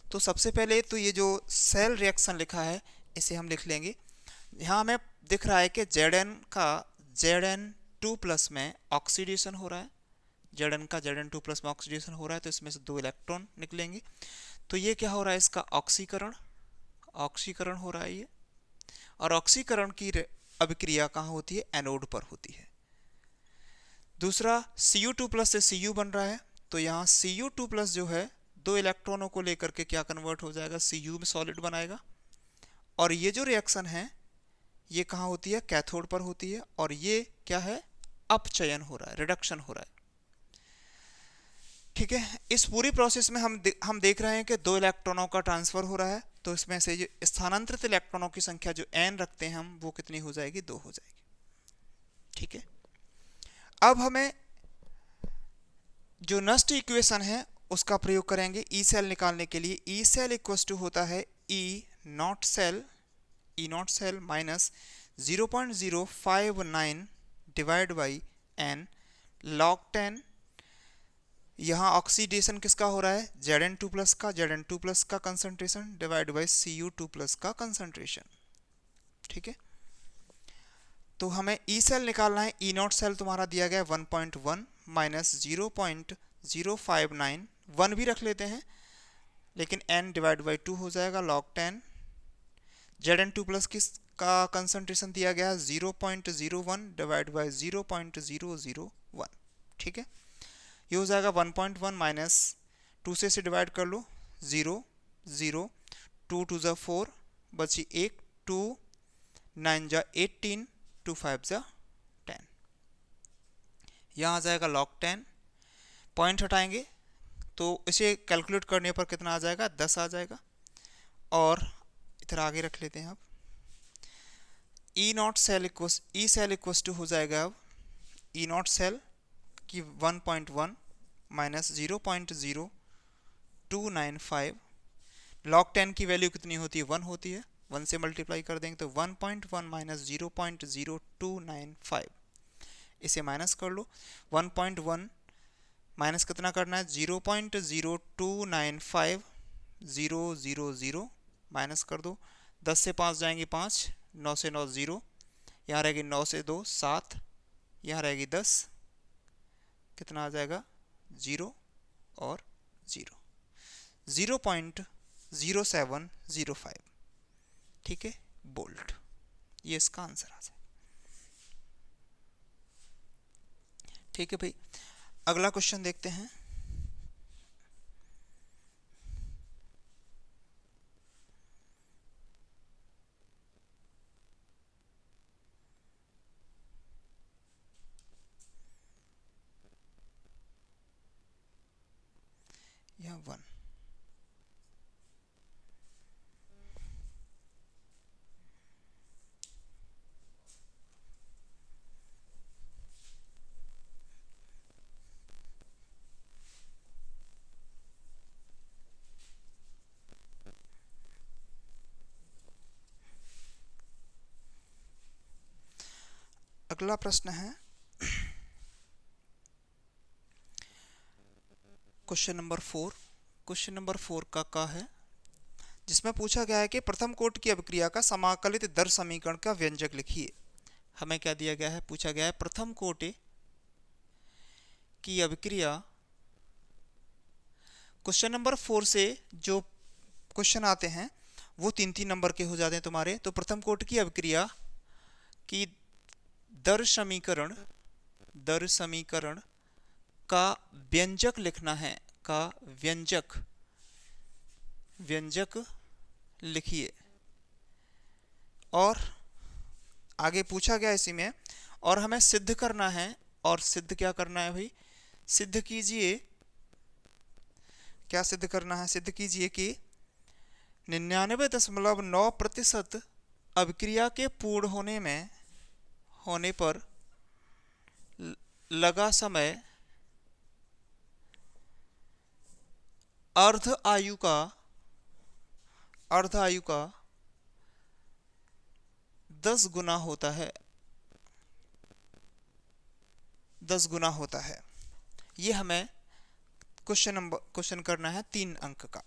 तो सबसे पहले तो ये जो सेल रिएक्शन लिखा है इसे हम लिख लेंगे। यहाँ हमें दिख रहा है कि Zn2 प्लस में ऑक्सीडेशन हो रहा है, Zn2 प्लस में ऑक्सीडेशन हो रहा है, तो इसमें से 2 इलेक्ट्रॉन निकलेंगे। तो ये क्या हो रहा है, इसका ऑक्सीकरण हो रहा है ये, और ऑक्सीकरण की अभिक्रिया कहाँ होती है, एनोड पर होती है। दूसरा Cu2 प्लस से Cu बन रहा है, तो यहाँ Cu2 प्लस जो है 2 इलेक्ट्रॉनों को लेकर के क्या कन्वर्ट हो जाएगा, Cu में सॉलिड बनाएगा। और ये जो रिएक्शन है ये कहाँ होती है, कैथोड पर होती है, और ये क्या है, अपचयन हो रहा है, रिडक्शन हो रहा है। ठीक है, इस पूरी प्रोसेस में हम देख रहे हैं कि 2 इलेक्ट्रॉनों का ट्रांसफर हो रहा है, तो इसमें से जो स्थानांतरित इलेक्ट्रॉनों की संख्या जो n रखते हैं हम, वो कितनी हो जाएगी, 2 हो जाएगी। ठीक है, अब हमें जो नष्ट इक्वेशन है उसका प्रयोग करेंगे ई सेल निकालने के लिए। ई सेल इक्वल टू होता है E naught cell minus 0.059 divide by n log 10। यहाँ ऑक्सीडेशन किसका हो रहा है, Zn2 प्लस का concentration divide by Cu2 plus का कंसंट्रेशन। ठीक है, तो हमें ई सेल निकालना है। ई नॉट सेल तुम्हारा दिया गया है 1.1 माइनस 0.059, 1 भी रख लेते हैं, लेकिन n डिवाइड बाई 2 हो जाएगा log 10। Zn2 प्लस किसका कंसंट्रेशन दिया गया है 0.01 डिवाइड बाई 0.001, ठीक है। ये हो जाएगा 1.1 माइनस 2 से डिवाइड कर लो, 0 0 2 2 जा 4 बची 1 2 9 जा 18 2 5 जा 10। यहाँ आ जाएगा log 10, पॉइंट हटाएंगे तो इसे कैलकुलेट करने पर कितना आ जाएगा 10 आ जाएगा। और इधर आगे रख लेते हैं अब ई नॉट सेल इक्वस टू हो जाएगा अब ई नॉट सेल की 1.1 माइनस 0.0295, log 10 की वैल्यू कितनी होती है 1 होती है, 1 से मल्टीप्लाई कर देंगे तो 1.1 माइनस 0.0295, इसे माइनस कर लो। 1.1 माइनस कितना करना है 0.0295, 000 माइनस कर दो, 10 से 5 जाएंगे 5, 9 से 9 0, यहाँ रहेगी 9 से 2 7, यहाँ रहेगी 10, कितना आ जाएगा 0 और 0, 0.0705, ठीक है, बोल्ट। ये इसका आंसर आ जाएगा, ठीक है भाई। अगला क्वेश्चन देखते हैं। यहाँ 1, अगला प्रश्न है क्वेश्चन नंबर 4। क्वेश्चन नंबर 4 का है, जिसमें पूछा गया है कि प्रथम कोटि की अभिक्रिया का समाकलित दर समीकरण का व्यंजक लिखिए। हमें क्या दिया गया है, पूछा गया है प्रथम कोटि की अभिक्रिया। क्वेश्चन नंबर 4 से जो क्वेश्चन आते हैं वो 3-3 नंबर के हो जाते हैं तुम्हारे। तो प्रथम कोटि की अभिक्रिया की दर समीकरण का व्यंजक लिखना है, का व्यंजक लिखिए। और आगे पूछा गया इसी में, और हमें सिद्ध करना है। और सिद्ध क्या करना है भाई, सिद्ध कीजिए, क्या सिद्ध करना है, सिद्ध कीजिए कि 99.9% अभिक्रिया के पूर्ण होने पर लगा समय अर्ध आयु का 10 गुना होता है, 10 गुना होता है। ये हमें क्वेश्चन करना है 3 अंक का।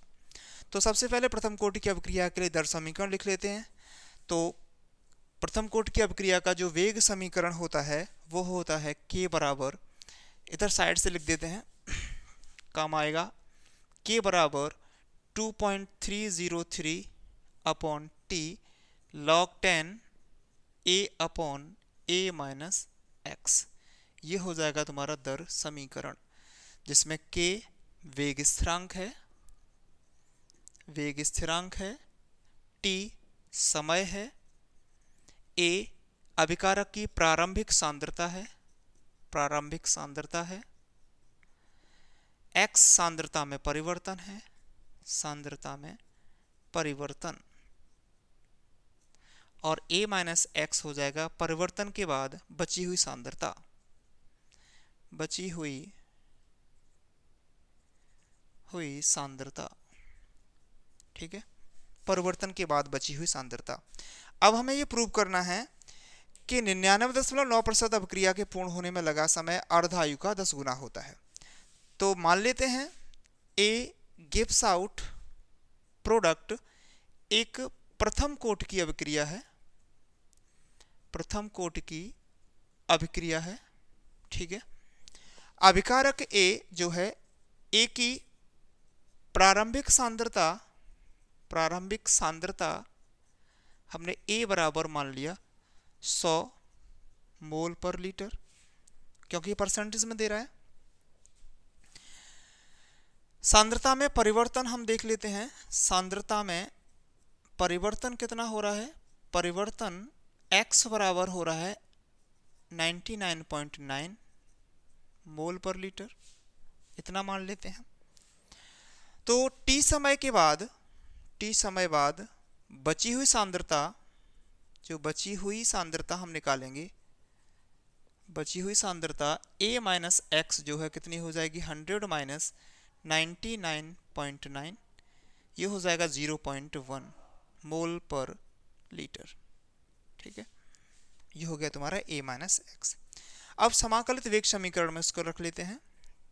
तो सबसे पहले प्रथम कोटि की अभिक्रिया के लिए दर समीकरण लिख लेते हैं। तो प्रथम कोटि की अभिक्रिया का जो वेग समीकरण होता है वो होता है k बराबर, इधर साइड से लिख देते हैं काम आएगा, k बराबर 2.303 upon t log 10 a upon a minus x. ये हो जाएगा तुम्हारा दर समीकरण, जिसमें k वेग स्थिरांक है, t समय है, a अभिकारक की प्रारंभिक सांद्रता है, x सांद्रता में परिवर्तन और a माइनस एक्स हो जाएगा परिवर्तन के बाद बची हुई सांद्रता, ठीक है, परिवर्तन के बाद बची हुई सांद्रता। अब हमें ये प्रूव करना है कि 99.9% अभिक्रिया के पूर्ण होने में लगा समय अर्ध आयु का 10 गुना होता है। तो मान लेते हैं A गिव्स आउट प्रोडक्ट एक प्रथम कोटि की अभिक्रिया है, प्रथम कोटि की अभिक्रिया है। ठीक है, अभिकारक ए जो है, ए की प्रारंभिक सांद्रता हमने ए बराबर मान लिया 100 मोल पर लीटर, क्योंकि परसेंटेज में दे रहा है। सांद्रता में परिवर्तन हम देख लेते हैं। सांद्रता में परिवर्तन कितना हो रहा है? परिवर्तन x बराबर हो रहा है 99.9 मोल पर लीटर, इतना मान लेते हैं। तो t समय बाद बची हुई सांद्रता हम निकालेंगे। बची हुई सांद्रता a माइनस एक्स जो है कितनी हो जाएगी? 100 माइनस 99.9, ये हो जाएगा 0.1 मोल पर लीटर। ठीक है, ये हो गया तुम्हारा a माइनस एक्स। अब समाकलित वेग समीकरण में इसको रख लेते हैं।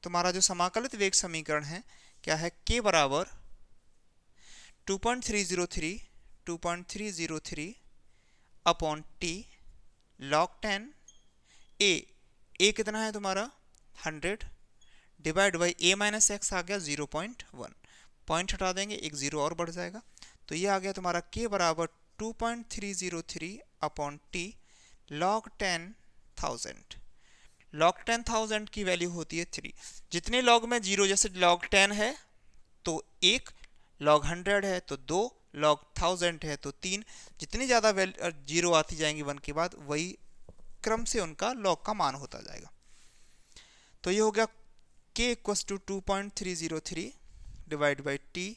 तुम्हारा जो समाकलित वेग समीकरण है क्या है? k बराबर 2.303 अपॉन t log 10 a कितना है तुम्हारा? 100 divide by a minus X आ गया 0.1, पॉइंट हटा देंगे, एक जीरो और बढ़ जाएगा। तो ये आ गया तुम्हारा k बराबर 2.303 अपॉन t log 10,000। log 10,000 की वैल्यू होती है 3। जितने log में जीरो, जैसे log 10 है तो 1, log 100 है तो 2, log 1000 है तो 3। जितनी ज़्यादा जीरो आती जाएंगी 1 के बाद, वही क्रम से उनका log का मान होता जाएगा। तो ये हो गया k equals to 2.303 divide by t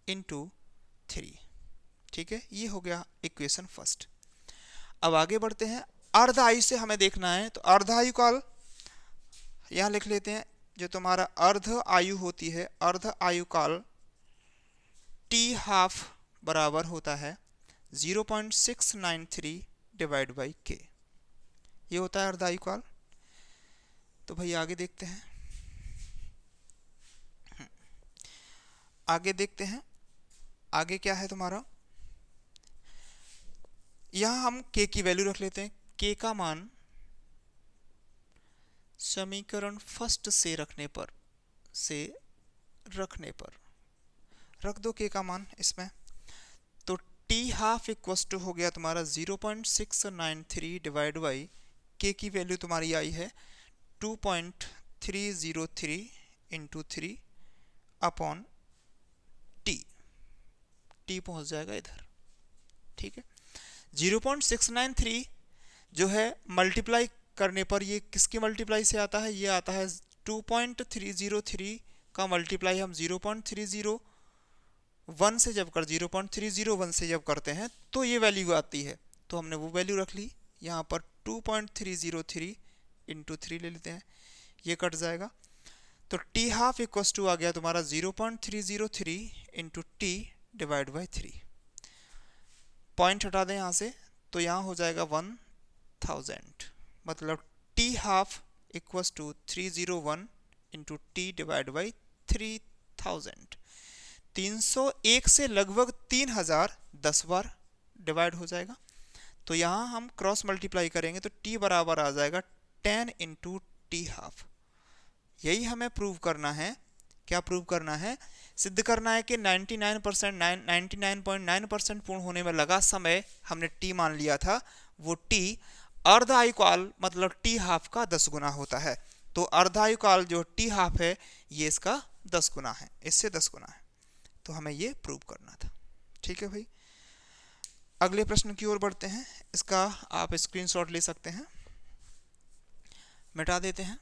into 3। ठीक है, ये हो गया इक्वेशन फर्स्ट। अब आगे बढ़ते हैं। अर्ध आयु से हमें देखना है, तो अर्ध आयु काल यहाँ लिख लेते हैं। जो तुम्हारा अर्ध आयु होती है, अर्ध आयु काल t हाफ बराबर होता है 0.693 डिवाइड बाई k, ये होता है अर्ध आयु काल। तो भाई आगे देखते हैं, आगे क्या है तुम्हारा? यहां हम k की वैल्यू रख लेते हैं। k का मान समीकरण फर्स्ट से रखने पर रख दो k का मान इसमें। तो t हाफ इक्वल्स टू हो गया तुम्हारा 0.693 डिवाइड बाई k की वैल्यू तुम्हारी आई है 2.303 इंटू 3 अपॉन t पहुंच जाएगा इधर। ठीक है, 0.693 जो है मल्टीप्लाई करने पर ये किसकी मल्टीप्लाई से आता है? ये आता है 2.303 का मल्टीप्लाई हम 0.301 से जब 0.301 से जब करते हैं तो ये वैल्यू आती है। तो हमने वो वैल्यू रख ली यहाँ पर 2.303 इंटू 3 ले लेते हैं, ये कट जाएगा। तो t हाफ इक्वल्स टू आ गया तुम्हारा 0.303 into T divide by 3। Point हटा दें यहाँ से, तो यहाँ हो जाएगा 1000, मतलब t half equals to 301 into T divide by 3000। 301 से लगभग 3000 10 बार डिवाइड हो जाएगा। तो यहाँ हम क्रॉस मल्टीप्लाई करेंगे तो t बराबर आ जाएगा 10 इंटू टी हाफ। यही हमें प्रूव करना है। क्या प्रूव करना है? सिद्ध करना है कि 99.9% पूर्ण होने में लगा समय हमने t मान लिया था, वो t अर्ध आयु काल मतलब t हाफ का 10 गुना होता है। तो अर्ध आयु काल जो t हाफ है ये इसका 10 गुना है, इससे 10 गुना है। तो हमें ये प्रूव करना था। ठीक है भाई, अगले प्रश्न की ओर बढ़ते हैं। इसका आप स्क्रीनशॉट ले सकते हैं, मिटा देते हैं।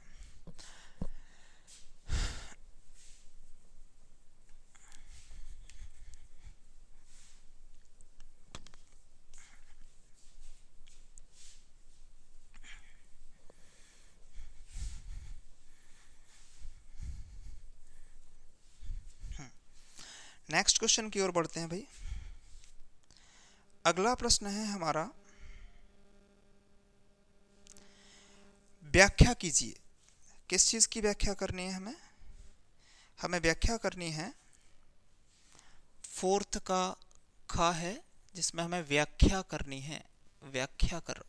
नेक्स्ट क्वेश्चन की ओर बढ़ते हैं भाई। अगला प्रश्न है हमारा, व्याख्या कीजिए। किस चीज की व्याख्या करनी है हमें? हमें व्याख्या करनी है फोर्थ का ख है, जिसमें हमें व्याख्या करनी है। व्याख्या करो,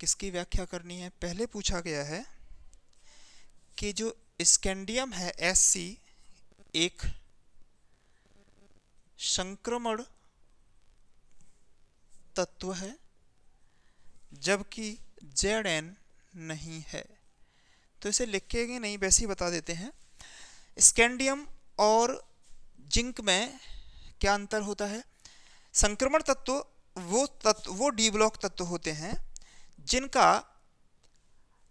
किसकी व्याख्या करनी है? पहले पूछा गया है कि जो स्कैंडियम है Sc एक संक्रमण तत्व है जबकि Zn नहीं है। तो इसे लिखेंगे नहीं, वैसे ही बता देते हैं। स्कैंडियम और जिंक में क्या अंतर होता है? संक्रमण तत्व वो डी ब्लॉक तत्व होते हैं जिनका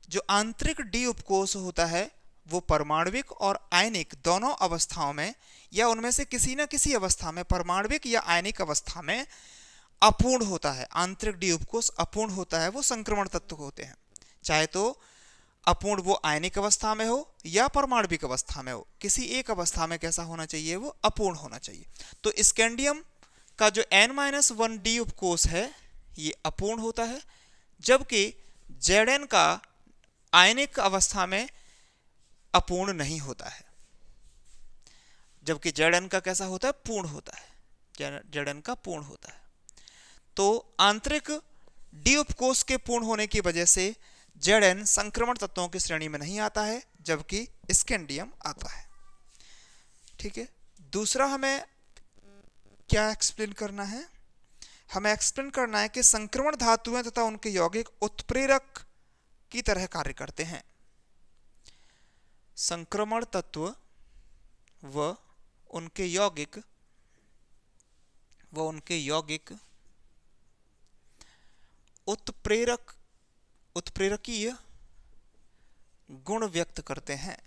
जो आंतरिक डी उपकोष होता है वो परमाणविक और आयनिक दोनों अवस्थाओं में या उनमें से किसी न किसी अवस्था में, परमाणविक या आयनिक अवस्था में अपूर्ण होता है। आंतरिक डी उपकोष अपूर्ण होता है, वो संक्रमण तत्व होते हैं। चाहे तो अपूर्ण वो आयनिक अवस्था में हो या परमाणविक अवस्था में हो, किसी एक अवस्था में कैसा होना चाहिए? वो अपूर्ण होना चाहिए। तो स्कैंडियम का जो N-1 डी उपकोष है ये अपूर्ण होता है, जबकि Zn का आयनिक अवस्था में अपूर्ण नहीं होता है, जबकि Zn का कैसा होता है? पूर्ण होता है। Zn का पूर्ण होता है। तो आंतरिक डी उपकोष के पूर्ण होने की वजह से Zn संक्रमण तत्वों की श्रेणी में नहीं आता है, जबकि स्कैंडियम आता है। ठीक है। दूसरा हमें क्या एक्सप्लेन करना है? हमें एक्सप्लेन करना है कि संक्रमण धातुएं तथा उनके यौगिक उत्प्रेरक की तरह कार्य करते हैं। संक्रमण तत्व व उनके यौगिक उत्प्रेरकीय गुण व्यक्त करते हैं।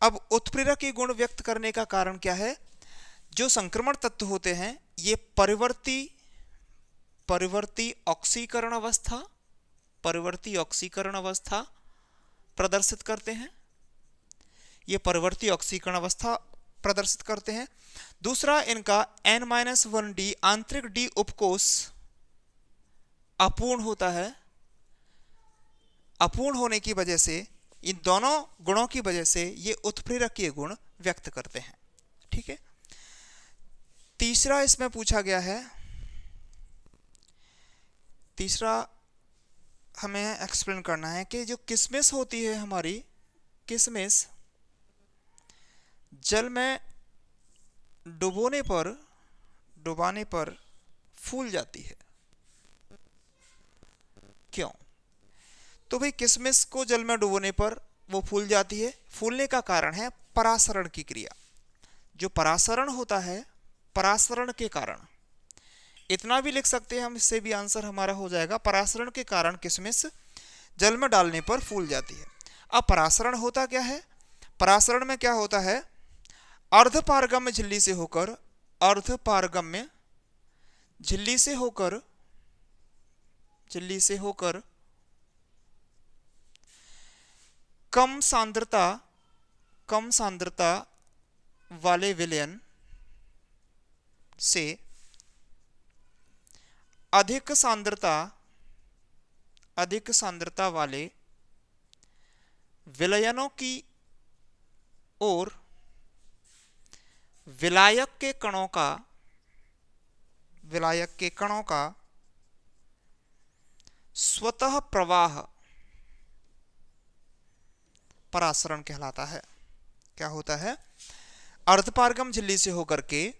अब उत्प्रेरकीय गुण व्यक्त करने का कारण क्या है? जो संक्रमण तत्व होते हैं ये परिवर्ती ऑक्सीकरण अवस्था प्रदर्शित करते हैं। ये परिवर्ती ऑक्सीकरण अवस्था प्रदर्शित करते हैं। दूसरा, इनका N-1 डी आंतरिक डी उपकोष अपूर्ण होता है। अपूर्ण होने की वजह से, इन दोनों गुणों की वजह से ये उत्प्रेरकीय गुण व्यक्त करते हैं। ठीक है। तीसरा इसमें पूछा गया है, तीसरा हमें एक्सप्लेन करना है कि जो किशमिश होती है हमारी, किशमिश जल में डुबाने पर फूल जाती है। क्यों? तो भाई किशमिश को जल में डुबोने पर वो फूल जाती है। फूलने का कारण है परासरण की क्रिया। जो परासरण होता है, परासरण के कारण, इतना भी लिख सकते हैं हम, इससे भी आंसर हमारा हो जाएगा। परासरण के कारण किशमिश जल में डालने पर फूल जाती है। अब परासरण होता क्या है? परासरण में क्या होता है? अर्धपारगम्य झिल्ली से होकर कम सांद्रता वाले विलयन से अधिक सांद्रता वाले विलयनों की ओर विलायक के कणों का स्वतः प्रवाह परासरण कहलाता है। क्या होता है? अर्धपारगम झिल्ली से होकर के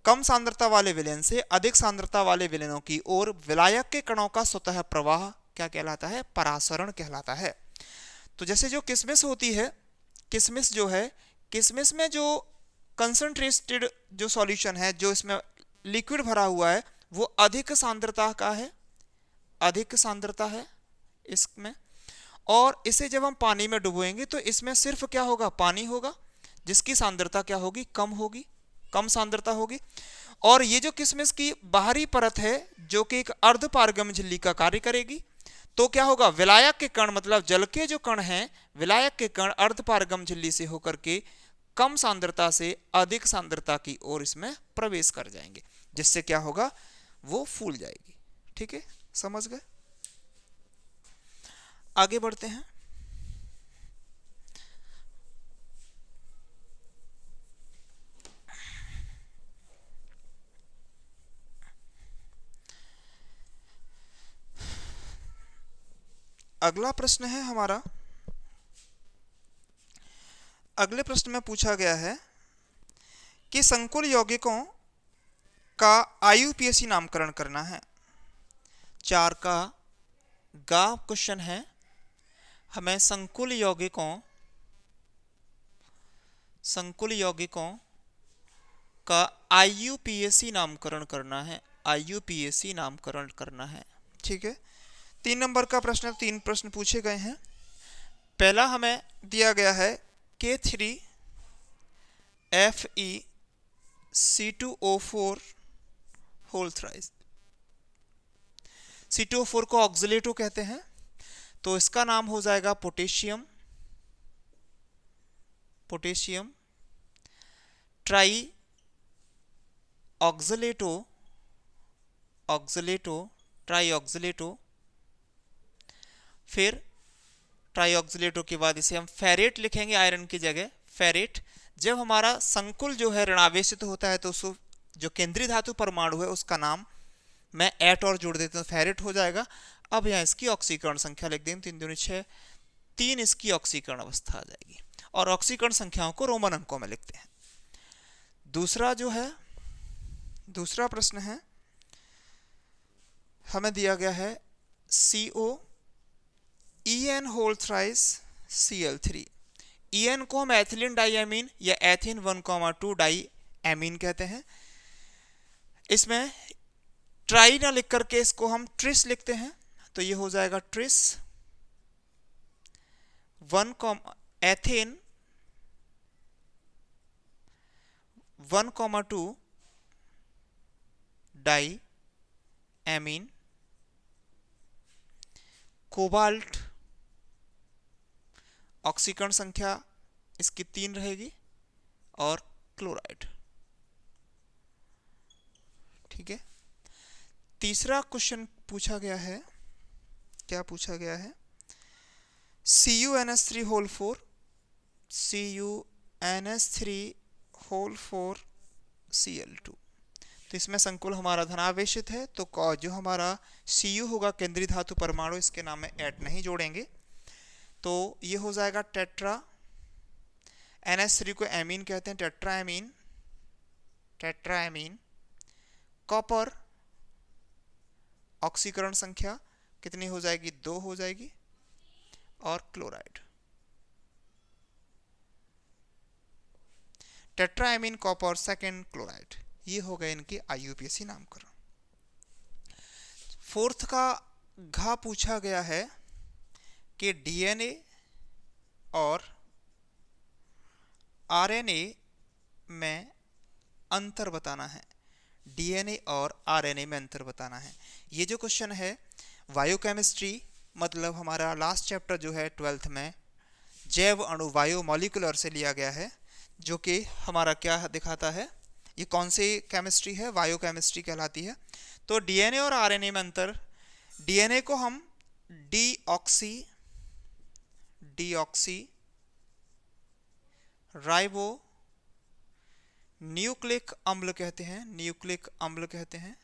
कम सांद्रता वाले विलयन से अधिक सांद्रता वाले विलयनों की ओर विलायक के कणों का स्वतः प्रवाह क्या कहलाता है? परासरण कहलाता है। तो जैसे जो किशमिश होती है, किशमिश में जो कंसंट्रेटेड जो सॉल्यूशन है, जो इसमें लिक्विड भरा हुआ है, वो अधिक सांद्रता है इसमें। और इसे जब हम पानी में डुबोएंगे तो इसमें सिर्फ क्या होगा? पानी होगा, जिसकी सांद्रता क्या होगी? कम सांद्रता होगी। और ये जो किशमिश की बाहरी परत है जो कि एक अर्धपारगम्य झिल्ली का कार्य करेगी, तो क्या होगा? विलायक के कण, मतलब जल के जो कण हैं, विलायक के कण अर्धपारगम्य झिल्ली से होकर के कम सांद्रता से अधिक सांद्रता की ओर इसमें प्रवेश कर जाएंगे, जिससे क्या होगा? वो फूल जाएगी। ठीक है, समझ गए? आगे बढ़ते हैं। अगला प्रश्न है हमारा, अगले प्रश्न में पूछा गया है कि संकुल यौगिकों का आईयूपीएसी नामकरण करना है। 4 का गा क्वेश्चन है, हमें संकुल यौगिकों का आईयूपीएसी नामकरण करना है, आईयूपीएसी नामकरण करना है। ठीक है, 3 नंबर का प्रश्न, 3 प्रश्न पूछे गए हैं। पहला हमें दिया गया है K3FeC2O4 होल थ्राइस। C2O4 को ऑक्सीलेटो कहते हैं, तो इसका नाम हो जाएगा पोटेशियम ट्राई ऑक्सीलेटो। फिर ट्राई ऑक्सीलेटो के बाद इसे हम फेरेट लिखेंगे आयरन की जगह, फेरेट। जब हमारा संकुल जो है ऋणावेशित होता है तो उसको जो केंद्रीय धातु परमाणु है उसका नाम मैं एट और जोड़ देता हूँ, फेरेट हो जाएगा। अब यहाँ इसकी ऑक्सीकरण संख्या लिख देंगे, 3 दूनी 6, 3 इसकी ऑक्सीकरण अवस्था आ जाएगी, और ऑक्सीकरण संख्याओं को रोमन अंकों में लिखते हैं। दूसरा प्रश्न है, हमें दिया गया है COEN whole thrice Cl3। EN को हम एथिलीन डाइएमीन या एथीन 1,2 डाई एमीन कहते हैं। इसमें ट्राई ना लिख करके इसको हम ट्रिस लिखते हैं, तो ये हो जाएगा tris 1, ethane 1,2 diamine. Cobalt ऑक्सीकरण संख्या इसकी 3 रहेगी, और क्लोराइड। ठीक है, तीसरा क्वेश्चन पूछा गया है, क्या पूछा गया है? CuNH3 whole 4 Cl2। तो इसमें संकुल हमारा धनावेशित है, तो जो हमारा Cu होगा केंद्रीय धातु परमाणु, इसके नाम में एट नहीं जोड़ेंगे, तो ये हो जाएगा टेट्रा। NH3 को एमीन कहते हैं, टेट्राएमीन। कॉपर ऑक्सीकरण संख्या कितनी हो जाएगी? 2 हो जाएगी, और chloride. Tetraammine, copper, second chloride, ये हो गए इनके आईयूपीएसी नामकरण। 4th का घ पूछा गया है कि डीएनए और आरएनए में अंतर बताना है। डीएनए और आरएनए में अंतर बताना है। ये जो क्वेश्चन है बायोकेमिस्ट्री, मतलब हमारा लास्ट चैप्टर जो है 12th में, जैव अणु बायोमोलिकुलर से लिया गया है, जो कि हमारा क्या दिखाता है, ये कौन सी केमिस्ट्री है? बायोकेमिस्ट्री कहलाती है। तो डीएनए और आरएनए में अंतर, डीएनए को हम डीऑक्सी राइबो न्यूक्लिक अम्ल कहते हैं,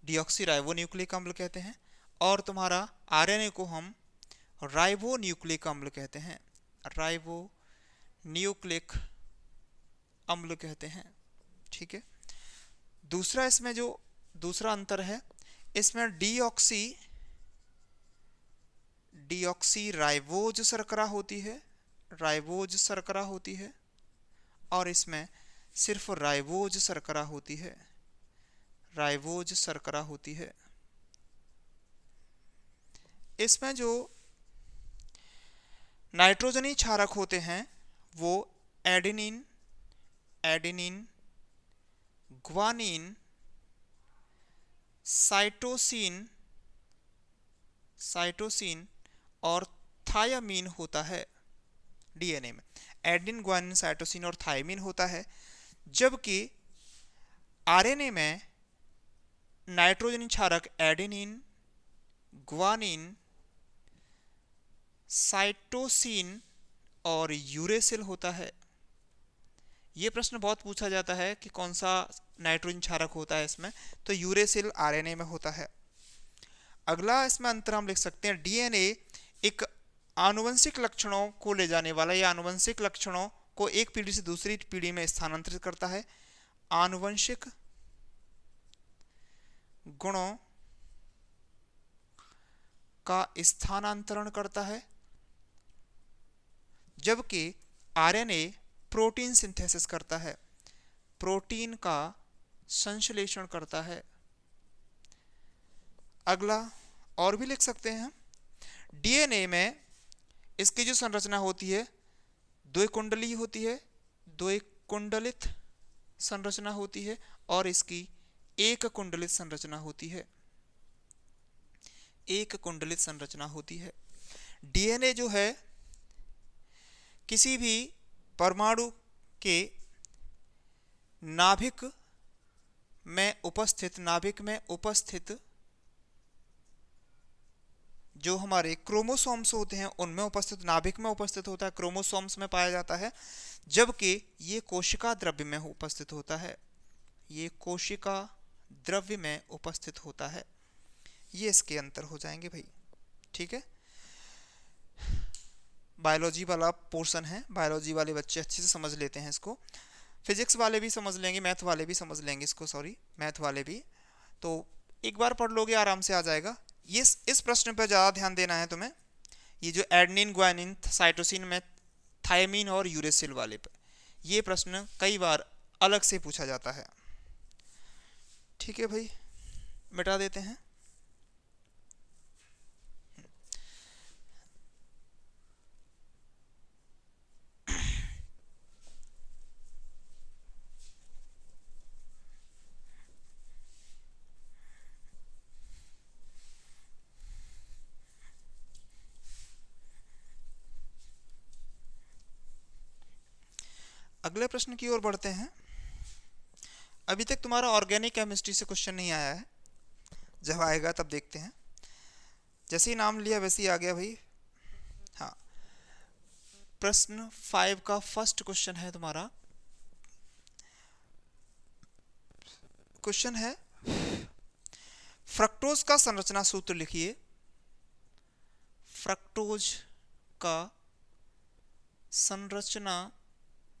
डीऑक्सी राइबो न्यूक्लिक अम्ल कहते हैं। और तुम्हारा आरएनए को हम राइबो न्यूक्लिक अम्ल कहते हैं, ठीक है। दूसरा इसमें जो दूसरा अंतर है, इसमें डीऑक्सी राइबोज शर्करा होती है, और इसमें सिर्फ राइबोज शर्करा होती है। इसमें जो नाइट्रोजनी क्षारक होते हैं वो एडेनिन, ग्वानिन, साइटोसिन और थायामीन होता है। डीएनए में एडेनिन, ग्वानिन, साइटोसिन और थायामीन होता है, जबकि आरएनए में नाइट्रोजनी क्षारक एडेनिन, ग्वानिन, साइटोसिन और यूरेसिल होता है। ये प्रश्न बहुत पूछा जाता है कि कौन सा नाइट्रोजन क्षारक होता है इसमें, तो यूरेसिल आरएनए में होता है। अगला इसमें अंतर हम लिख सकते हैं, डीएनए एक आनुवंशिक लक्षणों को ले जाने वाला या आनुवंशिक लक्षणों को एक पीढ़ी से दूसरी पीढ़ी में स्थानांतरित करता है, आनुवंशिक गुणों का स्थानांतरण करता है, जबकि आरएनए प्रोटीन सिंथेसिस करता है, प्रोटीन का संश्लेषण करता है। अगला और भी लिख सकते हैं, डीएनए में इसकी जो संरचना होती है द्वि कुंडली होती है, द्वि कुंडलित संरचना होती है, और इसकी एक कुंडलित संरचना होती है, एक कुंडलित संरचना होती है। डीएनए जो है किसी भी परमाणु के नाभिक में उपस्थित जो हमारे क्रोमोसोम्स होते हैं उनमें उपस्थित, नाभिक में उपस्थित होता है, क्रोमोसोम्स में पाया जाता है, जबकि ये कोशिका द्रव्य में उपस्थित होता है, ये कोशिका द्रव्य में उपस्थित होता है। ये इसके अंतर हो जाएंगे भाई, ठीक है। बायोलॉजी वाला पोर्शन है, बायोलॉजी वाले बच्चे अच्छे से समझ लेते हैं इसको, फिजिक्स वाले भी समझ लेंगे, मैथ वाले भी समझ लेंगे इसको, सॉरी मैथ वाले भी, तो एक बार पढ़ लोगे आराम से आ जाएगा। ये इस प्रश्न पर ज़्यादा ध्यान देना है तुम्हें, ये जो एडेनिन ग्वानिन साइटोसिन में थायमिन और यूरेसिल वाले पर, ये प्रश्न कई बार अलग से पूछा जाता है, ठीक है भाई, मिटा देते हैं। अगले प्रश्न की ओर बढ़ते हैं। अभी तक तुम्हारा ऑर्गेनिक केमिस्ट्री से क्वेश्चन नहीं आया है, जब आएगा तब देखते हैं। जैसे ही नाम लिया वैसे ही आ गया भाई। हाँ, प्रश्न 5 का फर्स्ट क्वेश्चन है तुम्हारा, क्वेश्चन है फ्रक्टोज का संरचना सूत्र लिखिए। फ्रक्टोज का संरचना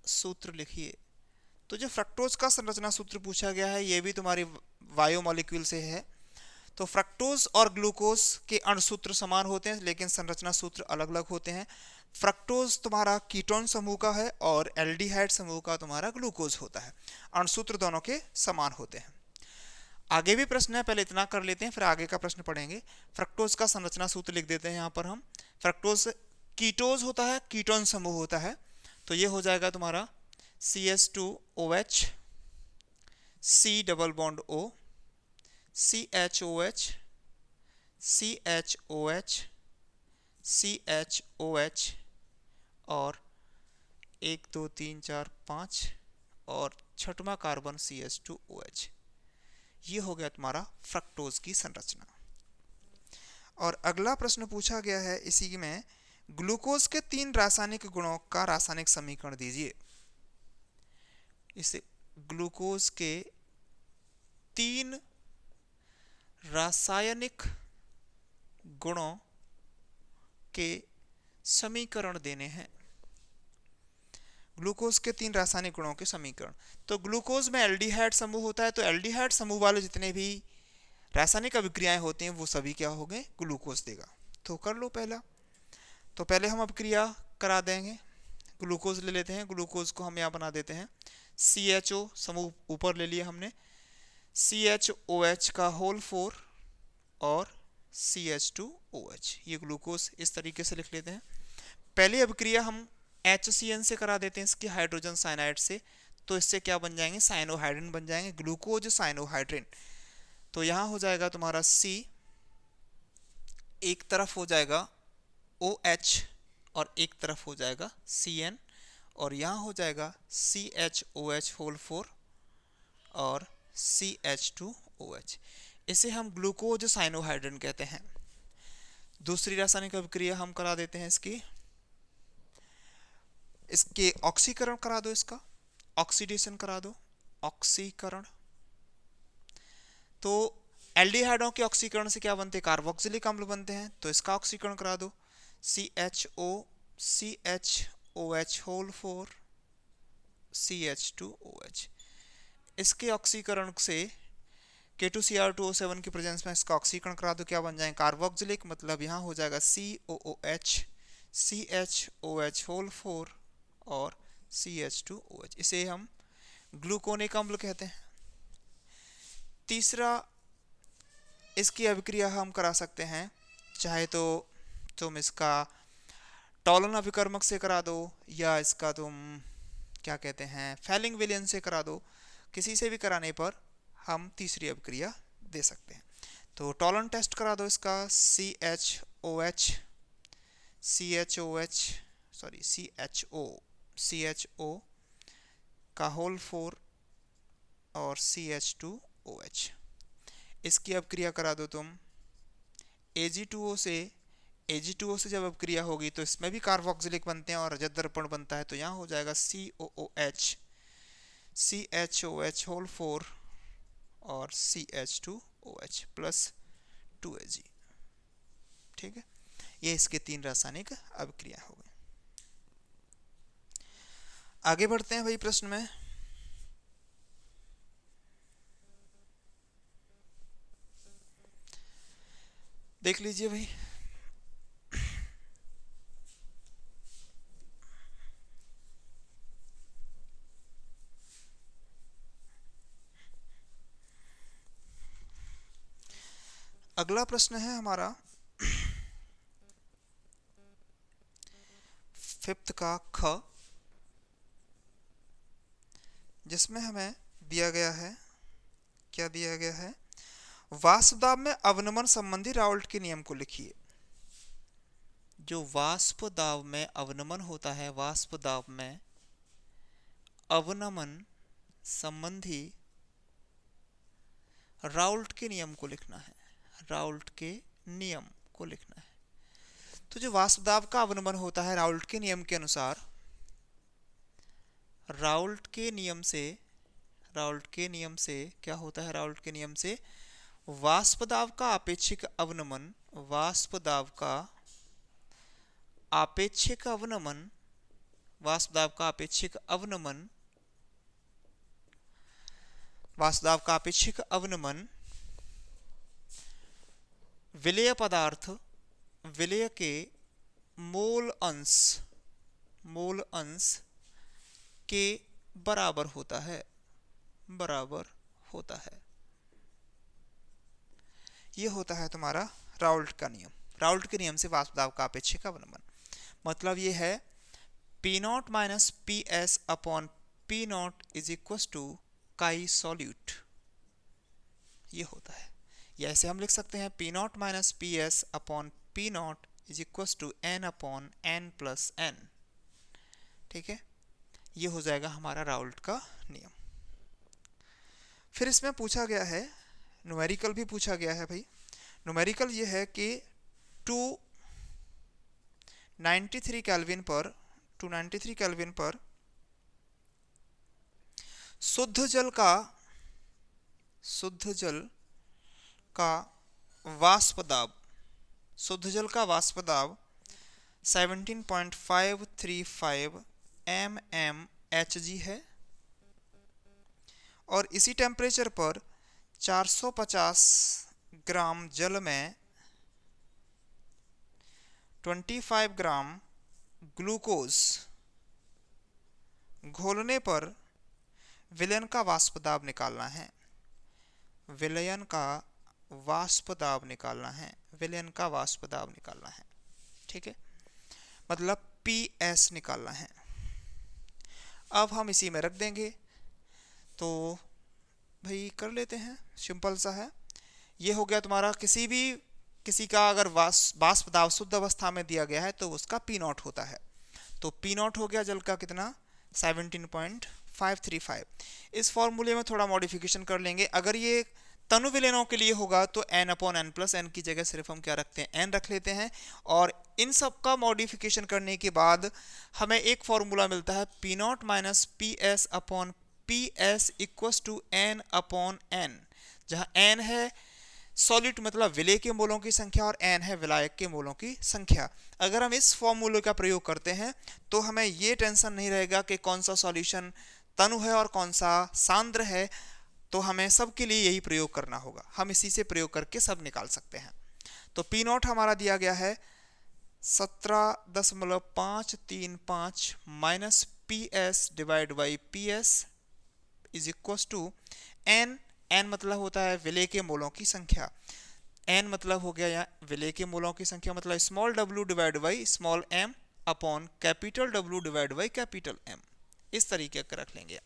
सूत्र लिखिए। तो जो फ्रक्टोज का संरचना सूत्र पूछा गया है ये भी तुम्हारी बायोमोलिक्यूल से है। तो फ्रक्टोज और ग्लूकोज के अणुसूत्र समान होते हैं लेकिन संरचना सूत्र अलग अलग होते हैं। फ्रक्टोज तुम्हारा कीटोन समूह का है और एल्डिहाइड समूह का तुम्हारा ग्लूकोज होता है। अणुसूत्र दोनों के समान होते हैं। आगे भी प्रश्न है, पहले इतना कर लेते हैं फिर आगे का प्रश्न पढ़ेंगे। फ्रक्टोज का संरचना सूत्र लिख देते हैं यहाँ पर हम। फ्रक्टोज कीटोज होता है, कीटोन समूह होता है, तो ये हो जाएगा तुम्हारा CH2OH, C double bond O, CHOH, CHOH, CHOH और 1 2 3 4 5 और छठवां कार्बन CH2OH। ये हो गया तुम्हारा फ्रक्टोज की संरचना। और अगला प्रश्न पूछा गया है इसी में, ग्लूकोज के 3 रासायनिक गुणों का रासायनिक समीकरण दीजिए। इसे ग्लूकोज के 3 रासायनिक गुणों के समीकरण देने हैं। ग्लूकोज के 3 रासायनिक गुणों के समीकरण। तो ग्लूकोज में एल्डिहाइड समूह होता है, तो एल्डिहाइड समूह वाले जितने भी रासायनिक अभिक्रियाएं होती हैं वो सभी क्या हो गए, ग्लूकोज देगा। तो कर लो पहला। तो पहले हम अभिक्रिया करा देंगे, ग्लूकोज ले लेते हैं। ग्लूकोज को हम यहाँ बना देते हैं CHO समूह ऊपर ले लिया हमने, CHOH का होल 4 और CH2OH, ये ग्लूकोज इस तरीके से लिख लेते हैं। पहली अभिक्रिया हम HCN से करा देते हैं इसकी, हाइड्रोजन साइनाइड से, तो इससे क्या बन जाएंगे, साइनोहाइड्रिन बन जाएंगे, ग्लूकोज साइनोहाइड्रिन। तो यहाँ हो जाएगा तुम्हारा C, एक तरफ हो जाएगा OH और एक तरफ हो जाएगा CN, और यहाँ हो जाएगा CHOH होल 4 और CH2OH। इसे हम ग्लूकोज साइनोहाइड्रिन कहते हैं। दूसरी रासायनिक अभिक्रिया हम करा देते हैं इसके ऑक्सीकरण करा दो, इसका ऑक्सीडेशन करा दो, ऑक्सीकरण। तो एल्डिहाइडों के ऑक्सीकरण से क्या बनते हैं, कार्बोक्सिलिक अम्ल बनते हैं, तो इसका ऑक्सीकरण करा दो, CHO होल 4 CH2OH। इसके ऑक्सीकरण से K2Cr2O7 की प्रेजेंस में इसका ऑक्सीकरण करा दो, क्या बन जाएगा, कार्बोक्सिलिक, मतलब यहाँ हो जाएगा COOH CHOH होल 4 और CH2OH। इसे हम ग्लूकोनिक अम्ल कहते हैं। तीसरा, इसकी अभिक्रिया हम करा सकते हैं, चाहे तो तुम इसका टॉलन अभिकर्मक से करा दो या इसका तुम क्या कहते हैं फैलिंग विलयन से करा दो, किसी से भी कराने पर हम तीसरी अभिक्रिया दे सकते हैं। तो टॉलन टेस्ट करा दो इसका, CHO का होल 4 और CH2OH। इसकी अभिक्रिया करा दो तुम Ag2O से जब अभिक्रिया होगी तो इसमें भी कार्बोक्सिलिक बनते हैं और रजत दर्पण बनता है, तो यहाँ हो जाएगा CHOH होल 4 और CH2OH प्लस 2Ag। ठीक है, ये इसके 3 रासायनिक अभिक्रिया हो गई। आगे बढ़ते हैं भाई प्रश्न में। देख लीजिए भाई, अगला प्रश्न है हमारा 5th का ख, जिसमें हमें दिया गया है, क्या दिया गया है, वाष्प दाब में अवनमन संबंधी राउल्ट के नियम को लिखिए। जो वाष्प दाब में अवनमन होता है, वाष्प दाब में अवनमन संबंधी राउल्ट के नियम को लिखना है, राउल्ट के नियम को लिखना है। तो जो वाष्प दाब का अवनमन होता है राउल्ट के नियम के अनुसार, राउल्ट के नियम से क्या होता है, राउल्ट के नियम से वाष्प दाब का आपेक्षिक अवनमन, वाष्प दाब का आपेक्षिक अवनमन, वाष्प दाब का आपेक्षिक अवनमन, वाष्प दाब का आपेक्षिक अवनमन विलेय पदार्थ, विलेय के मोल अंश के बराबर होता है, बराबर होता है। यह होता है तुम्हारा राउल्ट का नियम। राउल्ट के नियम से वाष्प दाब का आपेक्षिक अवनमन, मतलब ये है P0 minus PS upon P0 is equal to chi solute, ये होता है। या ऐसे हम लिख सकते हैं P0 minus PS upon P0 is equal to N upon N plus N। ठीक है, ये हो जाएगा हमारा राउल्ट का नियम। फिर इसमें पूछा गया है, न्यूमेरिकल भी पूछा गया है भाई। न्यूमेरिकल ये है कि 293 केल्विन पर शुद्ध जल का वाष्प दाब, शुद्ध जल का वाष्प दाब 17.535 mmHg है, और इसी टेम्परेचर पर 450 ग्राम जल में 25 ग्राम ग्लूकोज घोलने पर विलयन का वाष्प दाब निकालना है, विलयन का वाष्प दाब निकालना है, विलयन का वाष्प दाब निकालना है। ठीक है, मतलब PS निकालना है। अब हम इसी में रख देंगे, तो भाई कर लेते हैं, सिंपल सा है। ये हो गया तुम्हारा, किसी का अगर वाष्प दाब शुद्ध अवस्था में दिया गया है तो उसका P0 होता है, तो P0 हो गया जल का कितना 17.535। इस फॉर्मूले में थोड़ा मॉडिफिकेशन कर लेंगे। अगर ये तनु विलयनों के लिए होगा तो N upon N plus N की जगह सिर्फ हम क्या रखते हैं, N रख लेते हैं। और इन सब का मॉडिफिकेशन करने के बाद हमें एक फॉर्मूला मिलता है P0 minus PS upon PS equals to N upon N, जहाँ N है सॉल्यूट मतलब विलेय के मोलों की संख्या और n है विलायक के मोलों की संख्या। अगर हम इस फॉर्मूले का प्रयोग करते हैं तो हमें ये टेंशन नहीं रहेगा कि कौन सा सॉल्यूशन तनु है और कौन सा सांद्र है, तो हमें सब के लिए यही प्रयोग करना होगा। हम इसी से प्रयोग करके सब निकाल सकते हैं। तो पी नॉट हमारा दिया गया है 17.535 minus P S divide by P S is इक्व टू एन। एन मतलब होता है विलेय के मोलों की संख्या। एन मतलब हो गया यहाँ विलेय के मोलों की संख्या, मतलब small w divide by small m upon capital W divide by capital M। इस तरीके का रख लेंगे।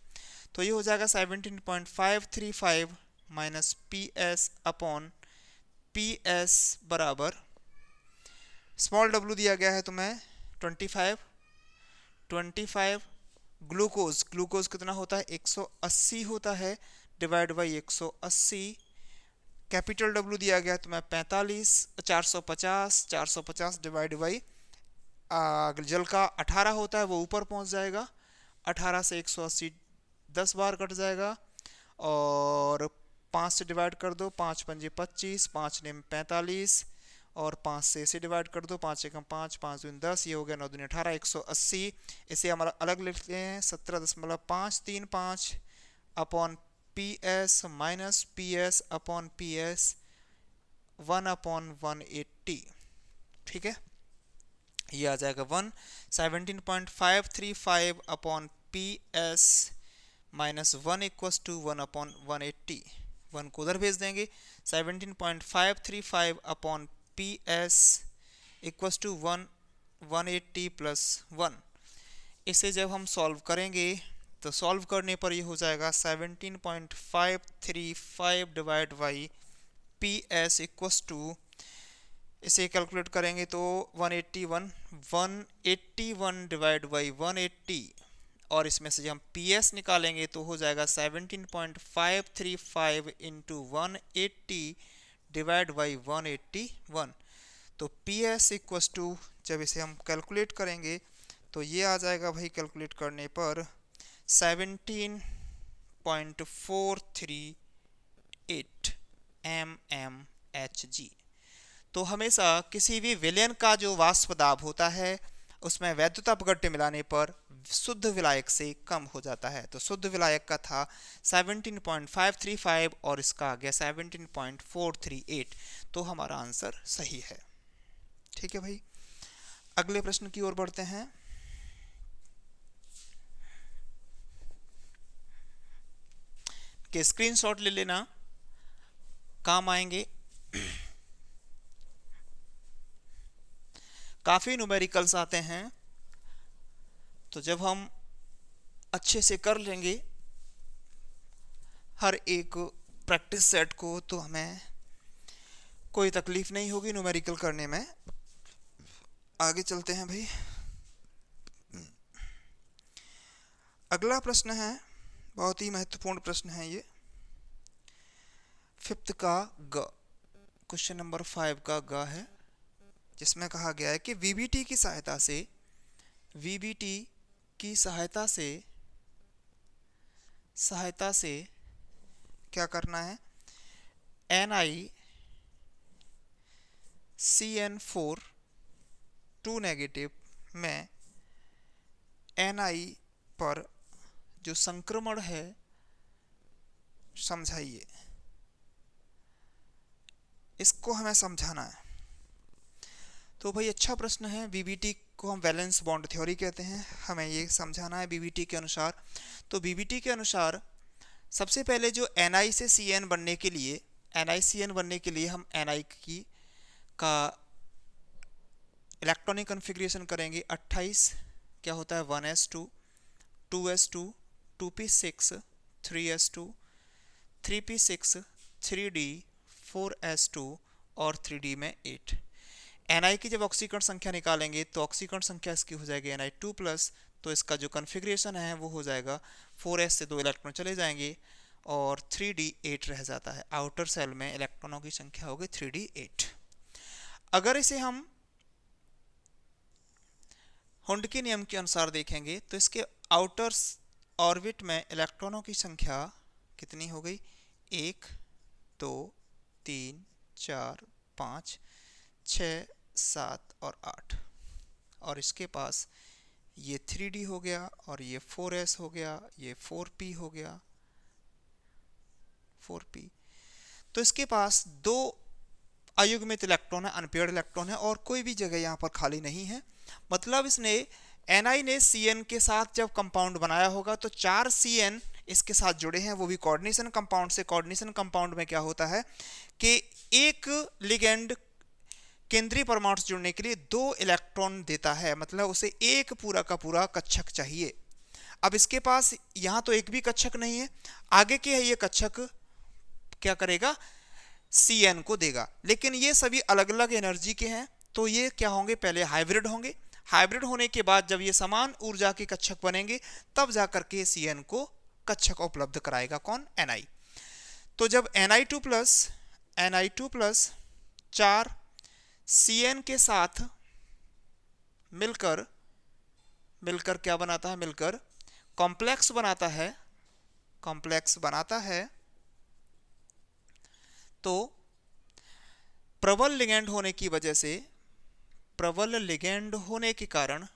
तो ये हो जाएगा 17.535 minus P S upon P S बराबर स्मॉल w दिया गया है तुम्हें 25 ग्लूकोज, ग्लूकोज कितना होता है 180 होता है डिवाइड बाई 180। कैपिटल W दिया गया है तुम्हें 450 डिवाइड बाई जल का 18 होता है, वो ऊपर पहुंच जाएगा। 18 से 180 10 बार कट जाएगा और 5 से डिवाइड कर दो, 5 पंजे 25, 5 ने 45 और 5 से इसे डिवाइड कर दो, 5 एकम 5, 5 दूनी 10, ये हो गया 9 दूनी 18, 180। इसे हमारा अलग लिखते हैं 17.535 upon P S minus P S upon P S 1/180। ठीक है, ये आ जाएगा 17.535 upon P S minus 1 equals to 1/180। 1 को उधर भेज देंगे। 17.535 upon P S equals to 1/180 plus 1। इसे जब हम सॉल्व करेंगे तो सॉल्व करने पर ये हो जाएगा 17.535 divide by P S equals to, इसे कैलकुलेट करेंगे तो 181 डिवाइड बाई 180 और इसमें से जब हम पी एस निकालेंगे तो हो जाएगा 17.535 इंटू 180 डिवाइड बाई 181। तो पी एस इक्वस टू जब इसे हम कैलकुलेट करेंगे तो ये आ जाएगा भाई कैलकुलेट करने पर 17.438 mmHg। तो हमेशा किसी भी विलयन का जो वाष्प दाब होता है उसमें वैद्युत अपघट्य मिलाने पर शुद्ध विलायक से कम हो जाता है। तो शुद्ध विलायक का था 17.535 और इसका आ गया 17.438। तो हमारा आंसर सही है। ठीक है भाई, अगले प्रश्न की ओर बढ़ते हैं। के स्क्रीनशॉट ले लेना, काम आएंगे। काफी न्यूमेरिकल्स आते हैं, तो जब हम अच्छे से कर लेंगे हर एक प्रैक्टिस सेट को तो हमें कोई तकलीफ नहीं होगी न्यूमेरिकल करने में। आगे चलते हैं भाई। अगला प्रश्न है, बहुत ही महत्वपूर्ण प्रश्न है ये, 5th का ग, क्वेश्चन नंबर 5 का ग है, जिसमें कहा गया है कि वीबीटी की सहायता से क्या करना है, NiCN4 2 नेगेटिव में Ni पर जो संक्रमण है समझाइए। इसको हमें समझाना है। तो भाई अच्छा प्रश्न है। वीबीटी को हम वैलेंस बॉन्ड थ्योरी कहते हैं, हमें ये समझाना है वीबीटी के अनुसार। तो वीबीटी के अनुसार सबसे पहले जो Ni से Cn बनने के लिए हम Ni की का इलेक्ट्रॉनिक कन्फिग्रेशन करेंगे। 28 क्या होता है 1s2 2s2 2p6 3s2 3p6 3d 4s2 और 3d में 8। Ni की जब ऑक्सीकरण संख्या निकालेंगे तो ऑक्सीकरण संख्या इसकी हो जाएगी Ni2 प्लस, तो इसका जो कन्फिग्रेशन है वो हो जाएगा 4s से 2 इलेक्ट्रॉन चले जाएंगे और 3d 8 रह जाता है। आउटर सेल में इलेक्ट्रॉनों की संख्या होगी 3d 8। अगर इसे हम हुंड के नियम के अनुसार देखेंगे तो इसके आउटर ऑर्बिट में इलेक्ट्रॉनों की संख्या कितनी हो गई, 1 2 3 4 5 6 7 और 8, और इसके पास ये 3d हो गया और ये 4s हो गया, ये 4p हो गया, 4p। तो इसके पास दो अयुग्मित इलेक्ट्रॉन है, अनपेयर्ड इलेक्ट्रॉन है, और कोई भी जगह यहाँ पर खाली नहीं है। मतलब इसने Ni ने Cn के साथ जब कंपाउंड बनाया होगा तो 4 Cn इसके साथ जुड़े हैं, वो भी कोऑर्डिनेशन कंपाउंड से। कोऑर्डिनेशन कंपाउंड में क्या होता है कि एक लिगेंड केंद्रीय परमाणु से जुड़ने के लिए 2 इलेक्ट्रॉन देता है, मतलब उसे एक पूरा का पूरा कक्षक चाहिए। अब इसके पास यहाँ तो एक भी कक्षक नहीं है, आगे के है ये कक्षक क्या करेगा, Cn को देगा, लेकिन ये सभी अलग अलग एनर्जी के हैं, तो ये क्या होंगे, पहले हाइब्रिड होंगे। हाइब्रिड होने के बाद जब ये समान ऊर्जा के कक्षक बनेंगे तब जाकर के Cn को कक्षक उपलब्ध कराएगा कौन, Ni। तो जब Ni2 प्लस 4 Cn के साथ मिलकर क्या बनाता है, मिलकर कॉम्प्लेक्स बनाता है, तो प्रबल लिगेंड होने के कारण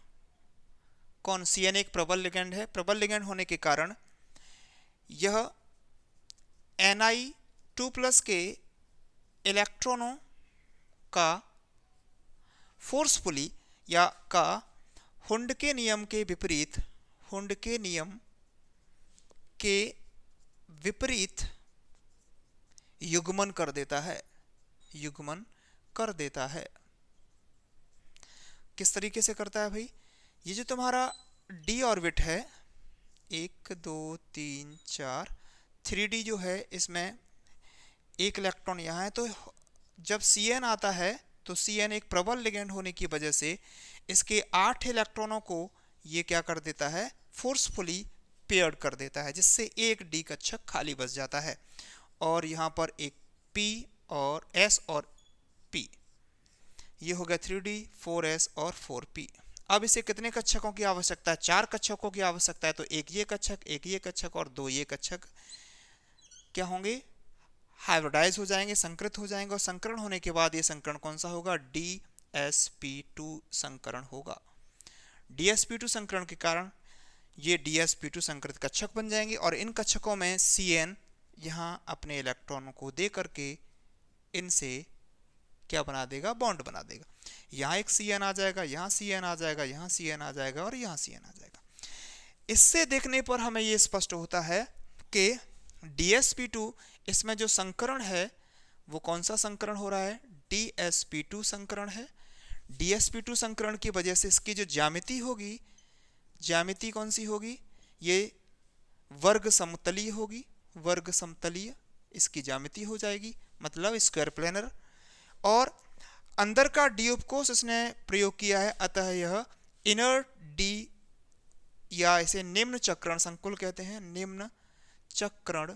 कौन, Cn एक प्रबल लिगेंड है, प्रबल लिगेंड होने के कारण यह Ni2 प्लस के इलेक्ट्रॉनों का फोर्सफुली या का हुंड के नियम के विपरीत युग्मन कर देता है। किस तरीके से करता है भाई, ये जो तुम्हारा d ऑर्बिट है 1 2 3 4, 3d जो है इसमें एक इलेक्ट्रॉन यहाँ है, तो जब Cn आता है तो Cn एक प्रबल लिगेंड होने की वजह से इसके 8 इलेक्ट्रॉनों को ये क्या कर देता है, फोर्सफुली पेयर्ड कर देता है, जिससे एक d कक्षक खाली बच जाता है, और यहाँ पर एक p और s और p, ये हो गया 3d 4s और 4p। अब इसे कितने कक्षकों की आवश्यकता है, 4 कक्षकों की आवश्यकता है, तो एक ये कक्षक और 2 ये कक्षक क्या होंगे, हाइब्रिडाइज हो जाएंगे, संकृत हो जाएंगे, और संकरण होने के बाद ये संकरण कौन सा होगा, dsp2 संकरण होगा। dsp2 संकरण के कारण ये dsp2 संकृत कक्षक बन जाएंगे, और इन कक्षकों में Cn यहाँ अपने इलेक्ट्रॉनों को दे करके इनसे क्या बना देगा, बॉन्ड बना देगा। यहाँ एक Cn आ जाएगा, यहाँ Cn आ जाएगा, यहाँ Cn आ जाएगा, और यहाँ Cn आ जाएगा। इससे देखने पर हमें ये स्पष्ट होता है कि dsp2 इसमें जो संकरण है वो कौन सा संकरण हो रहा है, dsp2 संकरण है। dsp2 संकरण की वजह से इसकी जो ज्यामिति होगी, ज्यामिति कौन सी होगी, ये वर्ग समतलीय होगी, वर्ग समतलीय इसकी ज्यामिति हो जाएगी, मतलब स्क्वायर प्लेनर। और अंदर का डी उपकोष इसने प्रयोग किया है, अतः यह इनर डी या इसे निम्न चक्रण संकुल कहते हैं, निम्न चक्रण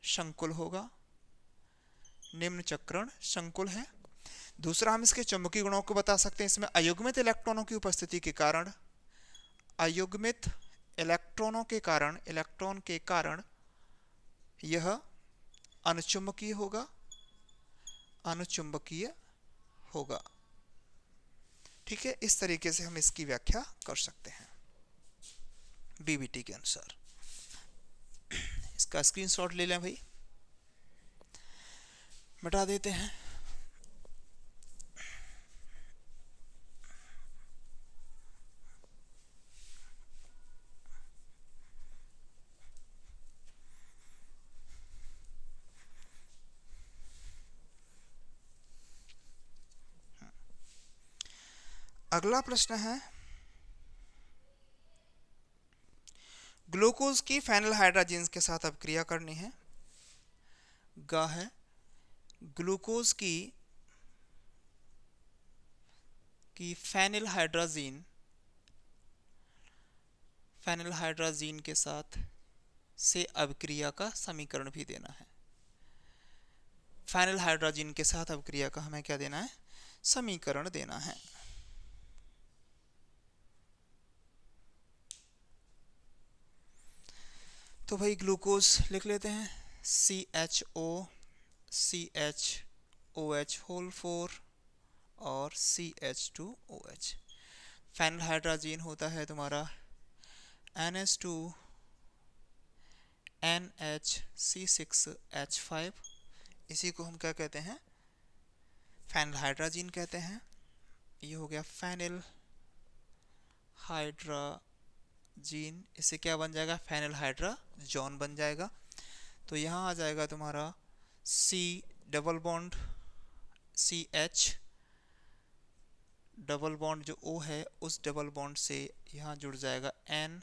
संकुल होगा, निम्न चक्रण संकुल है। दूसरा हम इसके चुंबकीय गुणों को बता सकते हैं, इसमें अयुग्मित इलेक्ट्रॉनों की उपस्थिति के कारण, अयुग्मित इलेक्ट्रॉन के कारण यह अनुचुंबकीय होगा। ठीक है, इस तरीके से हम इसकी व्याख्या कर सकते हैं बीबीटी के अनुसार। इसका स्क्रीनशॉट ले लें भाई, मिटा देते हैं। अगला प्रश्न है, ग्लूकोज की फेनिल हाइड्रोजन के साथ अभिक्रिया करनी है। ग है ग्लूकोज की फेनिल हाइड्रोजन के साथ से अभिक्रिया का समीकरण भी देना है। फेनिल हाइड्रोजन के साथ अभिक्रिया का हमें क्या देना है, समीकरण देना है। तो भाई ग्लूकोज लिख लेते हैं, CHO OH होल 4 और CH2OH। फाइनल हाइड्रोजन होता है तुम्हारा NH2 NHC6H5। इसी को हम क्या कहते हैं, फाइनल हाइड्रोजन कहते हैं। ये हो गया फाइनल हाइड्रोजन। इससे क्या बन जाएगा, फाइनल हाइड्रोजन बन जाएगा। तो यहाँ आ जाएगा तुम्हारा C double bond CH double bond जो O है उस डबल बॉन्ड से यहाँ जुड़ जाएगा N,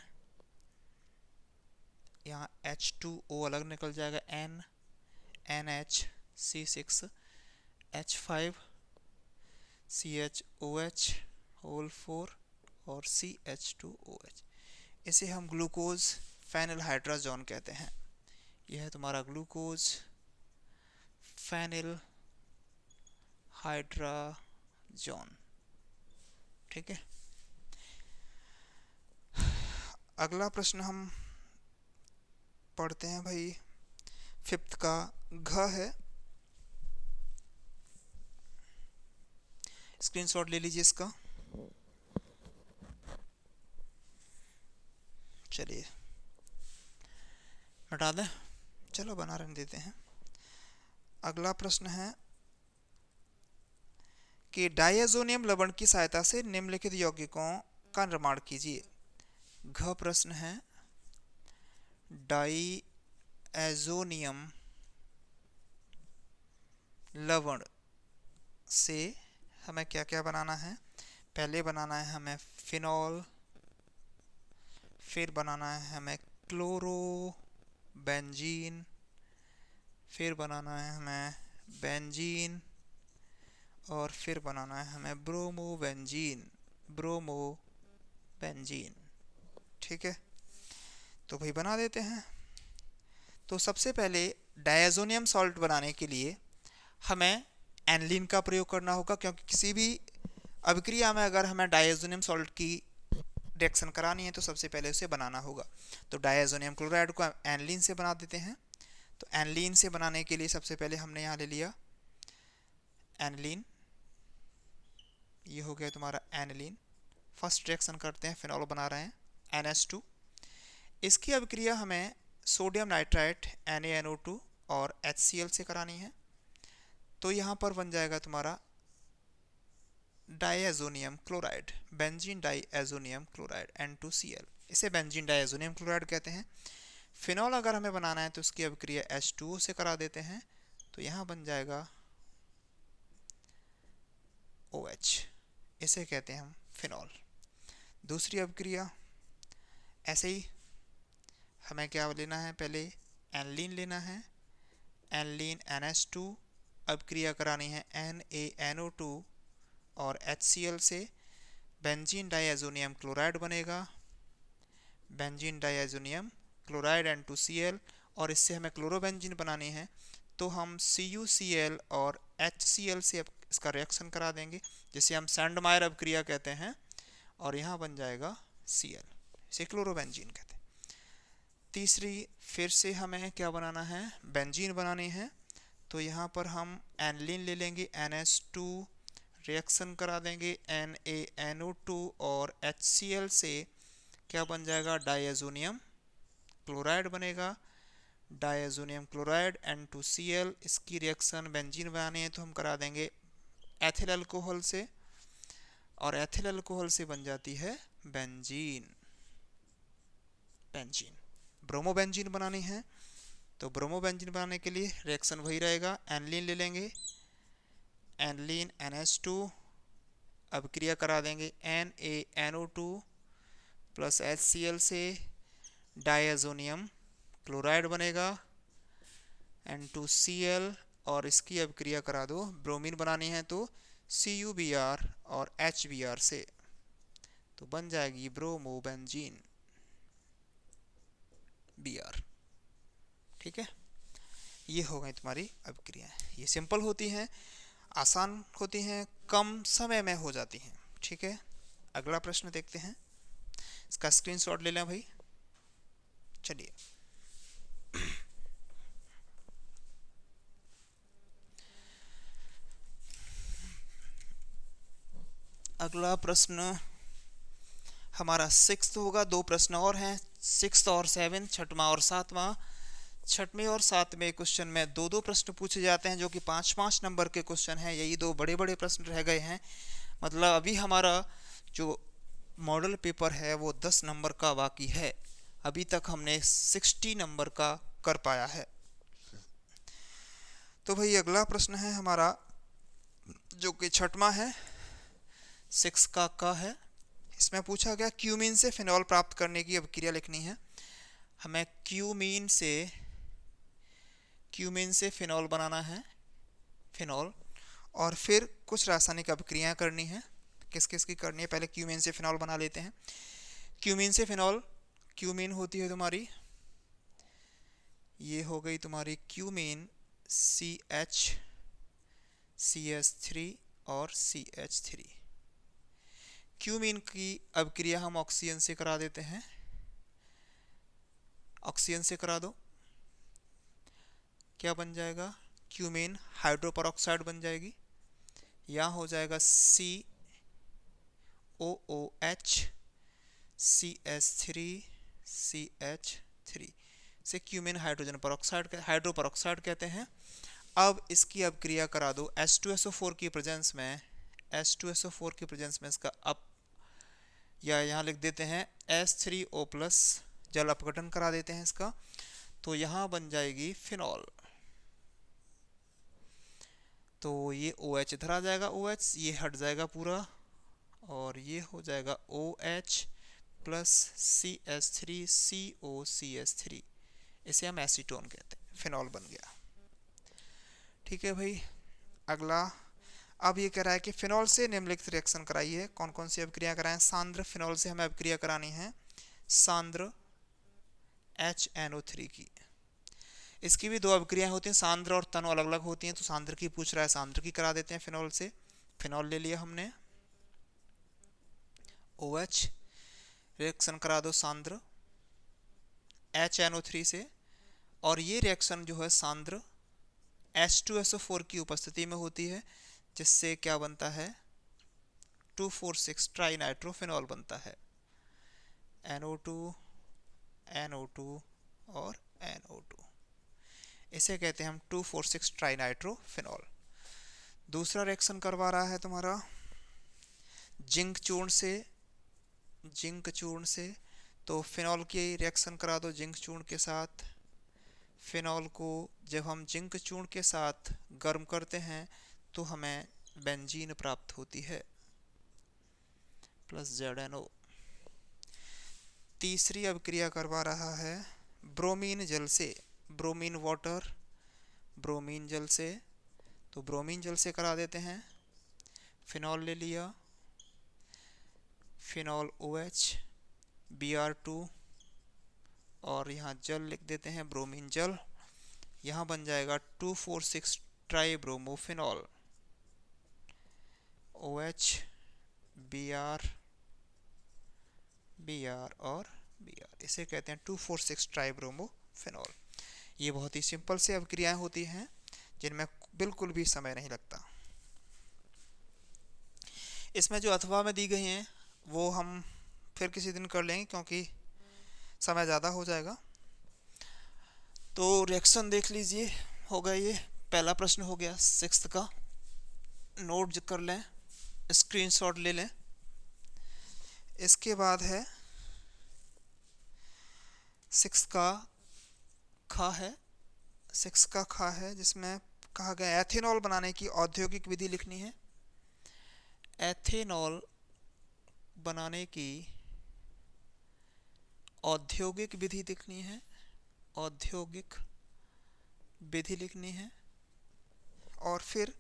यहाँ H2O अलग निकल जाएगा N NHC6H5 CHOH होल 4 और CH2OH। इसे हम ग्लूकोज फाइनल हाइड्रोजन कहते हैं। यह है तुम्हारा ग्लूकोज फाइनल हाइड्रोजन। ठीक है, अगला प्रश्न हम पढ़ते हैं भाई, 5th का घ है। स्क्रीनशॉट ले लीजिए इसका। चलिए हटा दें, चलो बना रहने देते हैं। अगला प्रश्न है कि डायज़ोनियम लवण की सहायता से निम्नलिखित यौगिकों का निर्माण कीजिए। घ प्रश्न है डायज़ोनियम लवण से हमें क्या क्या बनाना है। पहले बनाना है हमें फिनॉल, फिर बनाना है हमें क्लोरोबेंजीन, फिर बनाना है हमें बेंजीन और फिर बनाना है हमें ब्रोमोबेंजीन। ठीक है, तो भाई बना देते हैं। तो सबसे पहले डायज़ोनियम सॉल्ट बनाने के लिए हमें एनलीन का प्रयोग करना होगा, क्योंकि किसी भी अभिक्रिया में अगर हमें डायज़ोनियम सॉल्ट की रिएक्शन करानी है तो सबसे पहले उसे बनाना होगा। तो डायज़ोनियम क्लोराइड को एनलीन से बना देते हैं। तो एनलीन से बनाने के लिए सबसे पहले हमने यहाँ ले लिया एनलीन, ये हो गया तुम्हारा एनलीन। फर्स्ट रिएक्शन करते हैं, फिनॉल बना रहे हैं NH2। इसकी अभिक्रिया हमें सोडियम नाइट्राइट NaNO2 और HCl से करानी है। तो यहाँ पर बन जाएगा तुम्हारा diazonium chloride, benzene diazonium chloride N2Cl। इसे बेंजीन डायज़ोनियम क्लोराइड कहते हैं। फिनॉल अगर हमें बनाना है तो उसकी अभिक्रिया H2O से करा देते हैं। तो यहाँ बन जाएगा OH, इसे कहते हैं हम फिनॉल। दूसरी अभिक्रिया ऐसे ही हमें क्या लेना है, पहले एनलीन लेना है। एनलीन NH2 अभिक्रिया करानी है NaNO2 और HCl से, बेंजीन डायज़ोनियम क्लोराइड बनेगा, बेंजीन डायज़ोनियम क्लोराइड N2Cl। और इससे हमें क्लोरोबेंजीन बनानी है तो हम CuCl और HCl से इसका रिएक्शन करा देंगे, जिसे हम सैंडमायर अभिक्रिया कहते हैं। और यहाँ बन जाएगा Cl, इसे क्लोरोबेंजीन कहते हैं। तीसरी फिर से हमें क्या बनाना है, बेंजीन बनानी है। तो यहाँ पर हम एनलीन ले लेंगे NH2, रिएक्शन करा देंगे NaNO2 और HCl से, क्या बन जाएगा, डायज़ोनियम क्लोराइड बनेगा, डायज़ोनियम क्लोराइड N2Cl। इसकी रिएक्शन बेंजीन बनानी है तो हम करा देंगे एथिल अल्कोहल से, और एथिल अल्कोहल से बन जाती है बेंजीन। ब्रोमोबेंजीन बनानी है तो ब्रोमोबेंजीन बनाने के लिए रिएक्शन वही रहेगा, एनलीन ले लेंगे, एनलीन NH2 अभिक्रिया करा देंगे NaNO2 प्लस HCl से, डायज़ोनियम क्लोराइड बनेगा N2Cl। और इसकी अभिक्रिया करा दो, ब्रोमीन बनानी है तो CuBr और HBr से, तो बन जाएगी ब्रोमोबेंजीन Br। ठीक है, ये हो गई तुम्हारी अभिक्रियाएं। ये सिंपल होती हैं, आसान होती हैं, कम समय में हो जाती हैं। ठीक है, अगला प्रश्न देखते हैं, इसका स्क्रीनशॉट ले लें भाई। चलिए अगला प्रश्न हमारा 6 होगा। 2 प्रश्न और हैं, 6 और 7, छठवां और सातवां। छठवें और सातवें क्वेश्चन में 2-2 प्रश्न पूछे जाते हैं जो कि 5-5 नंबर के क्वेश्चन हैं। यही 2 बड़े बड़े प्रश्न रह गए हैं। मतलब अभी हमारा जो मॉडल पेपर है वो 10 नंबर का बाकी है। अभी तक हमने 60 नंबर का कर पाया है। तो भाई अगला प्रश्न है हमारा जो कि छठवां है, 6 का है। इसमें पूछा गया क्यूमीन से फिनॉल प्राप्त करने की अभिक्रिया लिखनी है। हमें क्यूमीन से फिनॉल बनाना है, फिनॉल, और फिर कुछ रासायनिक अभिक्रियाएं करनी है। किस किस की करनी है, पहले क्यूमीन से फिनॉल बना लेते हैं। क्यूमीन से फिनॉल, क्यूमीन होती है तुम्हारी, ये हो गई तुम्हारी क्यूमीन CH3 और CH3। क्यूमीन की अभिक्रिया हम ऑक्सीजन से करा देते हैं, ऑक्सीजन से करा दो। क्या बन जाएगा, क्यूमीन हाइड्रोपरऑक्साइड बन जाएगी। यहाँ हो जाएगा COOH CH3 से क्यूमीन हाइड्रोपरऑक्साइड कहते हैं। अब इसकी अभिक्रिया करा दो H2SO4 की प्रेजेंस में, H2SO4 की प्रेजेंस में इसका अप, या यहाँ लिख देते हैं H3O+, जल अपघटन करा देते हैं इसका, तो यहाँ बन जाएगी फिनॉल। तो ये OH इधर आ जाएगा, OH ये हट जाएगा पूरा, और ये हो जाएगा OH प्लस CH3COCH3, इसे हम एसीटोन कहते हैं, फिनॉल बन गया। ठीक है भाई। अगला अब ये कह रहा है कि फिनॉल से निम्नलिखित रिएक्शन कराइए। कौन कौन सी अभिक्रिया कराएं। सांद्र फिनॉल से हमें अभिक्रिया करानी है, सांद्र HNO3 की। इसकी भी 2 अभिक्रियाएं होती हैं, सांद्र और तनु अलग अलग होती हैं। तो सांद्र की पूछ रहा है, सांद्र की करा देते हैं फिनॉल से। फिनॉल ले लिया हमने, OH रिएक्शन करा दो सांद्र HNO3 से, और ये रिएक्शन जो है सांद्र H2SO4 की उपस्थिति में होती है, जिससे क्या बनता है, 2,4,6 ट्राई नाइट्रोफिनॉल बनता है। NO2 NO2 और NO2, इसे कहते हैं हम 2,4,6 ट्राई नाइट्रोफिनॉल। दूसरा रिएक्शन करवा रहा है तुम्हारा जिंक चूर्ण से, तो फिनॉल की रिएक्शन करा दो जिंक चूर्ण के साथ। फिनॉल को जब हम जिंक चूर्ण के साथ गर्म करते हैं तो हमें बेंजीन प्राप्त होती है, प्लस ZNO। तीसरी अभिक्रिया करवा रहा है ब्रोमीन जल से, ब्रोमीन वाटर, ब्रोमीन जल से, तो ब्रोमीन जल से करा देते हैं। फिनॉल ले लिया, फिनॉल OH Br2, और यहाँ जल लिख देते हैं ब्रोमीन जल। यहाँ बन जाएगा 2,4,6 ट्राई ब्रोमोफिनॉल, OH Br और Br, इसे कहते हैं 2,4,6 ट्राई ब्रोमोफिनॉल। ये बहुत ही सिंपल से अभिक्रियाएं होती हैं जिनमें बिल्कुल भी समय नहीं लगता। इसमें जो अथवा में दी गई हैं वो हम फिर किसी दिन कर लेंगे क्योंकि समय ज़्यादा हो जाएगा। तो रिएक्शन देख लीजिए, हो गया। ये पहला प्रश्न हो गया 6 का, नोट कर लें, स्क्रीनशॉट ले लें। इसके बाद है 6 का खा है, 6 का खा है, जिसमें कहा गया एथेनॉल बनाने की औद्योगिक विधि लिखनी है। एथेनॉल बनाने की औद्योगिक विधि लिखनी है, औद्योगिक विधि लिखनी है। और फिर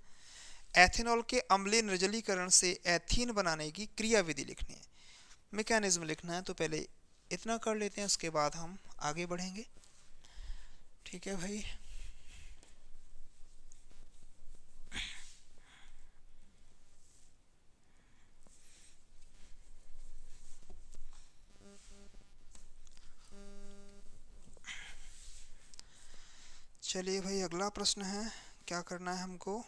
एथेनॉल के अम्लीय निर्जलीकरण से एथीन बनाने की क्रिया विधि लिखनी है, मैकेनिज्म लिखना है। तो पहले इतना कर लेते हैं, उसके बाद हम आगे बढ़ेंगे। ठीक है भाई। चलिए भाई, अगला प्रश्न है, क्या करना है हमको,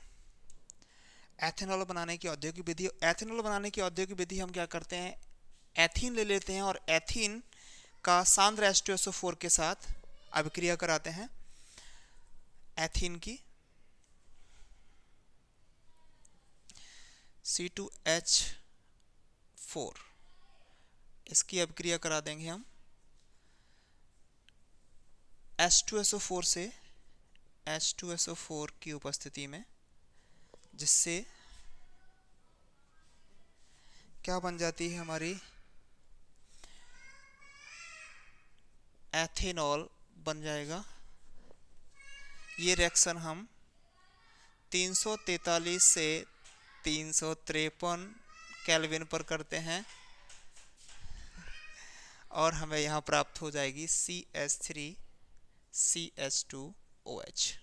एथेनॉल बनाने की औद्योगिक विधि। एथेनॉल बनाने की औद्योगिक विधि हम क्या करते हैं, एथीन ले लेते हैं और एथीन का सांद्र H2SO4 के साथ अभिक्रिया कराते हैं। एथीन की C2H4 इसकी अभिक्रिया करा देंगे हम H2SO4 से H2SO4 की उपस्थिति में, जिससे क्या बन जाती है हमारी एथेनॉल बन जाएगा। ये रिएक्शन हम 343 से 353 केल्विन पर करते हैं और हमें यहाँ प्राप्त हो जाएगी CH3CH2OH।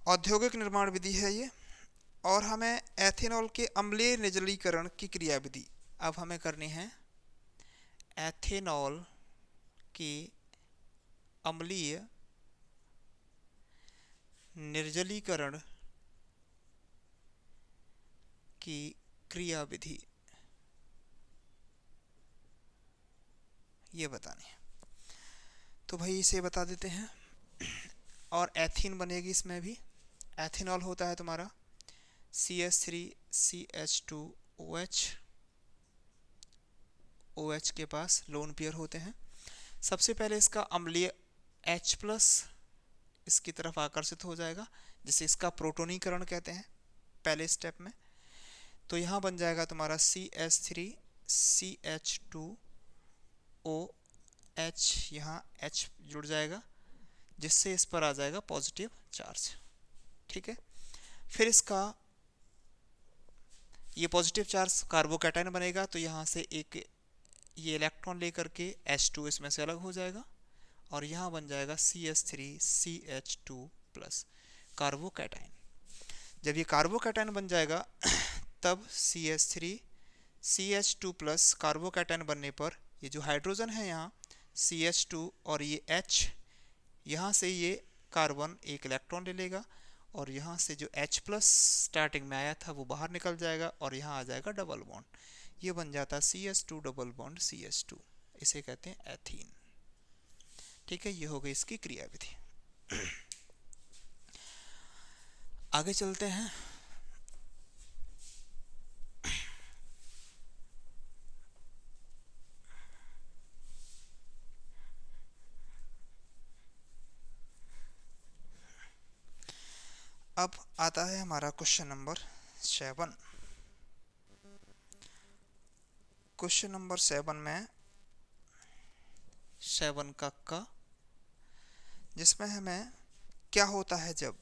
औद्योगिक निर्माण विधि है ये। और हमें एथेनॉल के अम्लीय निर्जलीकरण की क्रिया विधि अब हमें करनी है। एथेनॉल की अम्लीय निर्जलीकरण की क्रिया विधि ये बतानी है। तो भाई इसे बता देते हैं। और एथीन बनेगी इसमें भी। एथेनॉल होता है तुम्हारा CH3CH2OH। OH के पास लोन पेयर होते हैं। सबसे पहले इसका अम्लीय H+ इसकी तरफ आकर्षित हो जाएगा, जिसे इसका प्रोटोनीकरण कहते हैं पहले स्टेप में। तो यहाँ बन जाएगा तुम्हारा CH3CH2OH, यहाँ H जुड़ जाएगा, जिससे इस पर आ जाएगा पॉजिटिव चार्ज। ठीक है। फिर इसका ये पॉजिटिव चार्ज कार्बोकैटायन बनेगा, तो यहाँ से एक ये इलेक्ट्रॉन लेकर के H2 इसमें से अलग हो जाएगा और यहाँ बन जाएगा CH3CH2+ कार्बोकैटायन। जब ये कार्बोकैटायन बन जाएगा तब CH3CH2+ कार्बोकैटायन बनने पर ये जो हाइड्रोजन है यहाँ CH2 और ये H, यहाँ से ये कार्बन एक इलेक्ट्रॉन ले लेगा और यहाँ से जो H+ स्टार्टिंग में आया था वो बाहर निकल जाएगा और यहाँ आ जाएगा डबल बॉन्ड। ये बन जाता है CH2 डबल बॉन्ड CH2। इसे कहते हैं एथीन। ठीक है, ये हो गई इसकी क्रिया विधि। आगे चलते हैं। अब आता है हमारा क्वेश्चन नंबर 7। क्वेश्चन नंबर 7 में 7 का जिसमें हमें क्या होता है जब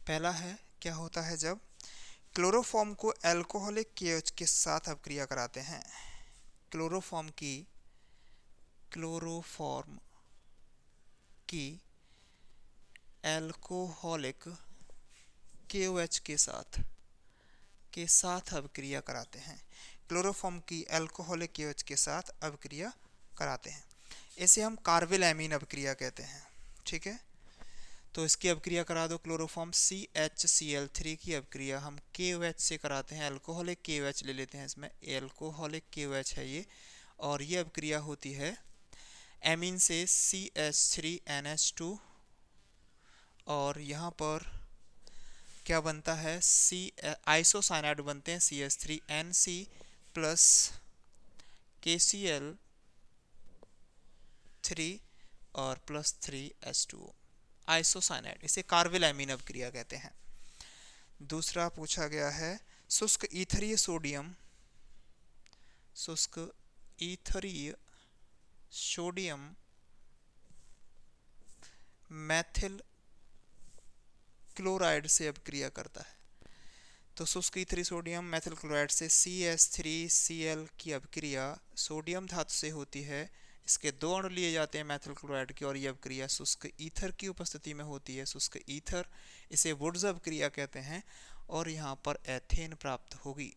पहला है क्या होता है जब क्लोरोफॉर्म को एल्कोहलिक KOH के साथ अभिक्रिया कराते हैं। क्लोरोफॉर्म की एल्कोहलिक KOH के साथ अभिक्रिया कराते हैं। क्लोरोफॉर्म की एल्कोहलिक KOH के साथ अभिक्रिया कराते हैं। इसे हम कार्बिल एमीन अभिक्रिया कहते हैं। ठीक है, तो इसकी अभिक्रिया करा दो। क्लोरोफॉर्म CHCl3 की अभिक्रिया हम KOH से कराते हैं। एल्कोहलिक KOH ले लेते हैं, इसमें एल्कोहलिक KOH है ये, और ये अभिक्रिया होती है एमीन से CH3NH2 और यहाँ पर क्या बनता है आइसोसाइनाइड बनते हैं CH3NC प्लस KCl3 और प्लस 3H2O आइसोसाइनाइड। इसे कार्बिल एमीन अभिक्रिया कहते हैं। दूसरा पूछा गया है शुष्क ईथरीय सोडियम मैथिल क्लोराइड से अभिक्रिया करता है। तो शुष्क ईथरीय सोडियम मैथिल क्लोराइड से CH3Cl की अभिक्रिया सोडियम धातु से होती है। इसके 2 अणु लिए जाते हैं मैथिल क्लोराइड के और यह अभिक्रिया शुष्क ईथर की उपस्थिति में होती है। शुष्क ईथर, इसे वुड्स अभिक्रिया कहते हैं और यहाँ पर एथेन प्राप्त होगी।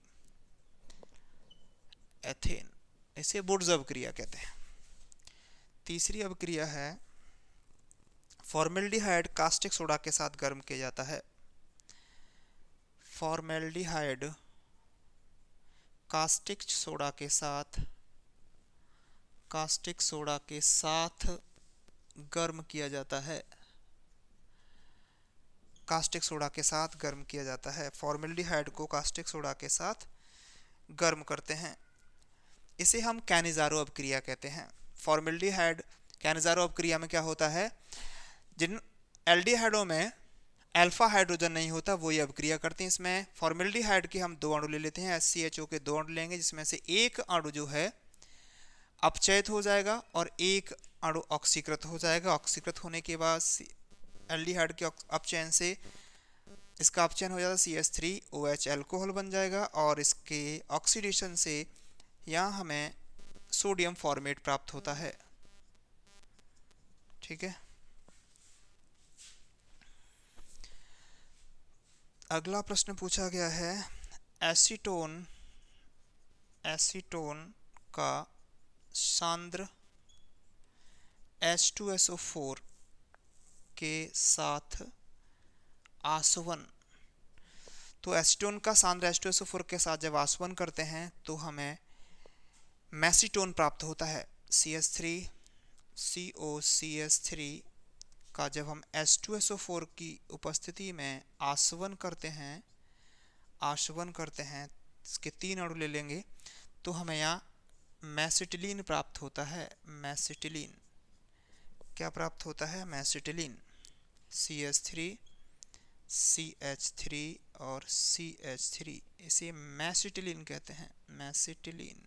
एथेन, इसे वुड्स अभिक्रिया कहते हैं। तीसरी अभिक्रिया है फॉर्मेल्डिहाइड कास्टिक सोडा के साथ गर्म किया जाता है। फॉर्मेल्डिहाइड कास्टिक सोडा के साथ गर्म किया जाता है। कास्टिक सोडा के साथ गर्म किया जाता है। फॉर्मेल्डिहाइड को कास्टिक सोडा के साथ गर्म करते हैं। इसे हम कैनिज़ारो अभिक्रिया कहते हैं। फॉर्मेल्डिहाइड कैनिज़ारो अभिक्रिया में क्या होता है, जिन एल्डिहाइडों में अल्फा हाइड्रोजन नहीं होता वो ये अभिक्रिया करते हैं। इसमें फॉर्मेल्डिहाइड के हम दो अणु ले लेते हैं, HCHO के दो अणु लेंगे, जिसमें से एक अणु जो है अपचयित हो जाएगा और एक अणु ऑक्सीकृत हो जाएगा। ऑक्सीकृत होने के बाद एल्डिहाइड के अपचयन से इसका अपचयन हो जाता है, CH3OH अल्कोहल बन जाएगा और इसके ऑक्सीडेशन से यहाँ हमें सोडियम फॉर्मेट प्राप्त होता है। ठीक है। अगला प्रश्न पूछा गया है, एसीटोन का सांद्र H2SO4 के साथ आसवन। तो एसीटोन का सांद्र H2SO4 के साथ जब आसवन करते हैं तो हमें मेसीटोन प्राप्त होता है। CH3COCH3 का जब हम H2SO4 की उपस्थिति में आसवन करते हैं, इसके तीन अणु ले लेंगे तो हमें यहाँ मेसिटिलीन प्राप्त होता है। मेसिटिलीन क्या प्राप्त होता है? मेसिटिलीन। CH3 CH3 और CH3, इसे मेसिटिलीन कहते हैं। मेसिटिलीन।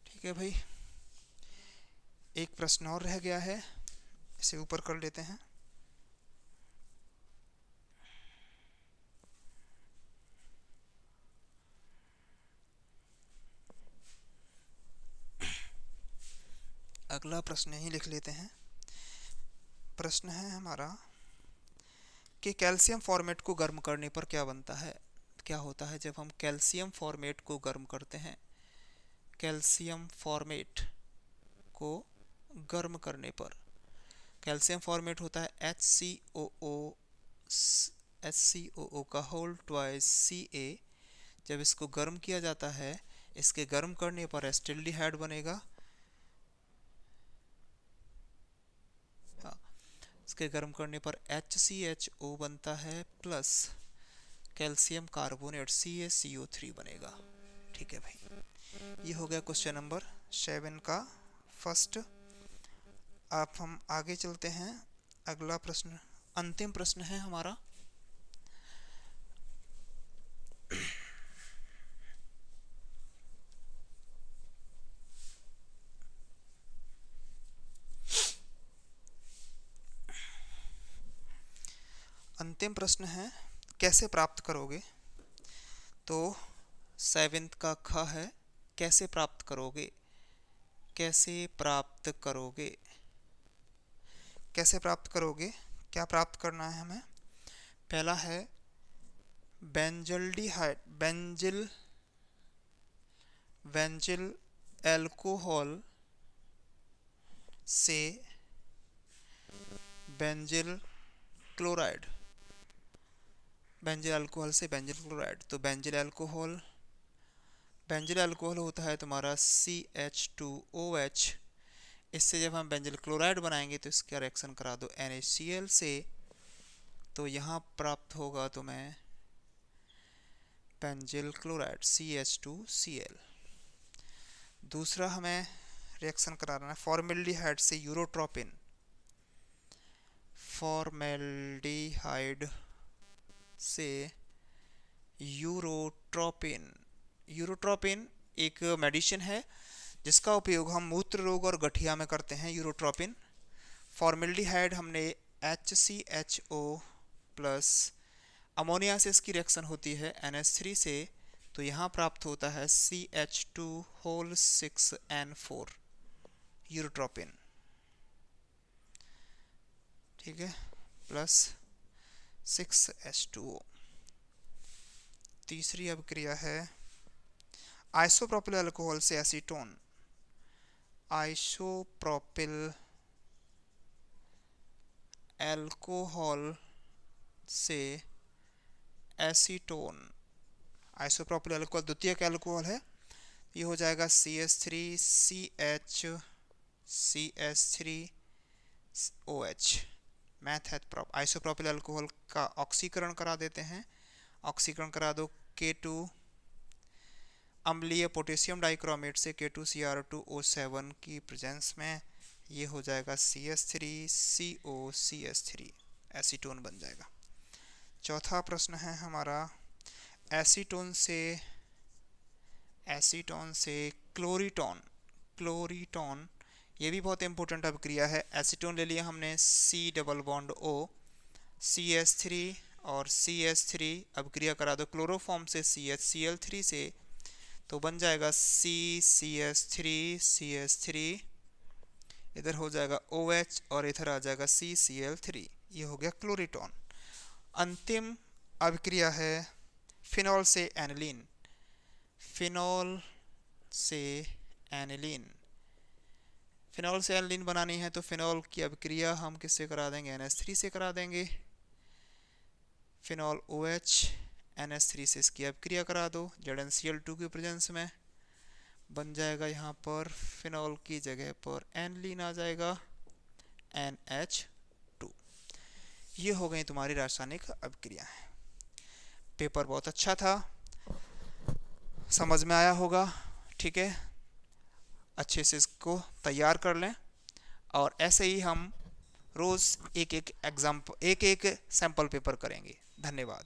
ठीक है भाई। एक प्रश्न और रह गया है, इसे ऊपर कर लेते हैं। अगला प्रश्न ही लिख लेते हैं। प्रश्न है हमारा कि कैल्शियम फॉर्मेट को गर्म करने पर क्या बनता है, क्या होता है जब हम कैल्शियम फॉर्मेट को गर्म करते हैं। कैल्शियम फॉर्मेट को गर्म करने पर कैल्शियम फॉर्मेट होता है HCOO का होल ट्वाइस Ca। जब इसको गर्म किया जाता है, इसके गर्म करने पर एसिटिल्डिहाइड बनेगा। इसके गर्म करने पर HCHO बनता है प्लस कैल्शियम कार्बोनेट CaCO3 बनेगा। ठीक है भाई, ये हो गया क्वेश्चन नंबर 7 का फर्स्ट। अब हम आगे चलते हैं। अगला प्रश्न, अंतिम प्रश्न है हमारा। अंतिम प्रश्न है, कैसे प्राप्त करोगे। तो 7th का ख है, कैसे प्राप्त करोगे। कैसे प्राप्त करोगे, कैसे प्राप्त करोगे, क्या प्राप्त करना है हमें। पहला है बेंजल्डिहाइड, बेंजिल एल्कोहल से बेंजिल क्लोराइड, बेंजिल अल्कोहल से बेंजिल क्लोराइड। तो बेंजिल अल्कोहल होता है तुम्हारा CH2OH। इससे जब हम बेंजिल क्लोराइड बनाएंगे तो इसका रिएक्शन करा दो NaCl से, तो यहाँ प्राप्त होगा तुम्हें बेंजिल क्लोराइड CH2Cl। दूसरा हमें रिएक्शन कराना है फॉर्मेल्डिहाइड से यूरोट्रोपिन। फॉर्मेल्डिहाइड से यूरोट्रोपिन एक मेडिसिन है जिसका उपयोग हम मूत्र रोग और गठिया में करते हैं। यूरोट्रोपिन। फॉर्मेल्डिहाइड हमने HCHO प्लस अमोनिया से इसकी रिएक्शन होती है NH3 से, तो यहाँ प्राप्त होता है CH2 6N4 यूरोट्रोपिन। ठीक है, प्लस 6H2O। तीसरी अभिक्रिया है आइसोप्रोपिल अल्कोहल से एसीटोन। आइसोप्रोपिल एल्कोहल से एसीटोन, आइसोप्रोपिल एल्कोहल द्वितीयक एल्कोहल है, ये हो जाएगा CH3CH3OH। मैथ है आइसोप्रोपिल अल्कोहल का ऑक्सीकरण करा देते हैं, ऑक्सीकरण करा दो K2 अम्लीय पोटेशियम डाइक्रोमेट से K2Cr2O7 की प्रेजेंस में, ये हो जाएगा CH3COCH3, एसीटोन बन जाएगा। चौथा प्रश्न है हमारा, एसीटोन से क्लोरीटोन, क्लोरीटोन ये भी बहुत इंपॉर्टेंट अभिक्रिया है। एसीटोन ले लिया हमने C double bond O, CH3 और CH3 अभिक्रिया करा दो क्लोरोफॉर्म से CHCl3 से, तो बन जाएगा CCH3CH3, इधर हो जाएगा OH और इधर आ जाएगा CCl3, ये हो गया क्लोरीटोन। अंतिम अभिक्रिया है फिनॉल से एनिलीन, फिनॉल से एनिलीन, फिनॉल से एनिलीन बनानी है तो फिनॉल की अभिक्रिया हम किससे करा देंगे, NH3 से करा देंगे। फिनॉल OH NH3 से इसकी अभिक्रिया करा दो ZnCl2 की प्रेजेंस में, बन जाएगा यहाँ पर फिनॉल की जगह पर एनिलीन आ जाएगा NH2। ये हो गई तुम्हारी रासायनिक अभिक्रिया। पेपर बहुत अच्छा था, समझ में आया होगा, ठीक है, अच्छे से इसको तैयार कर लें और ऐसे ही हम रोज़ एक एक सैंपल पेपर करेंगे। धन्यवाद।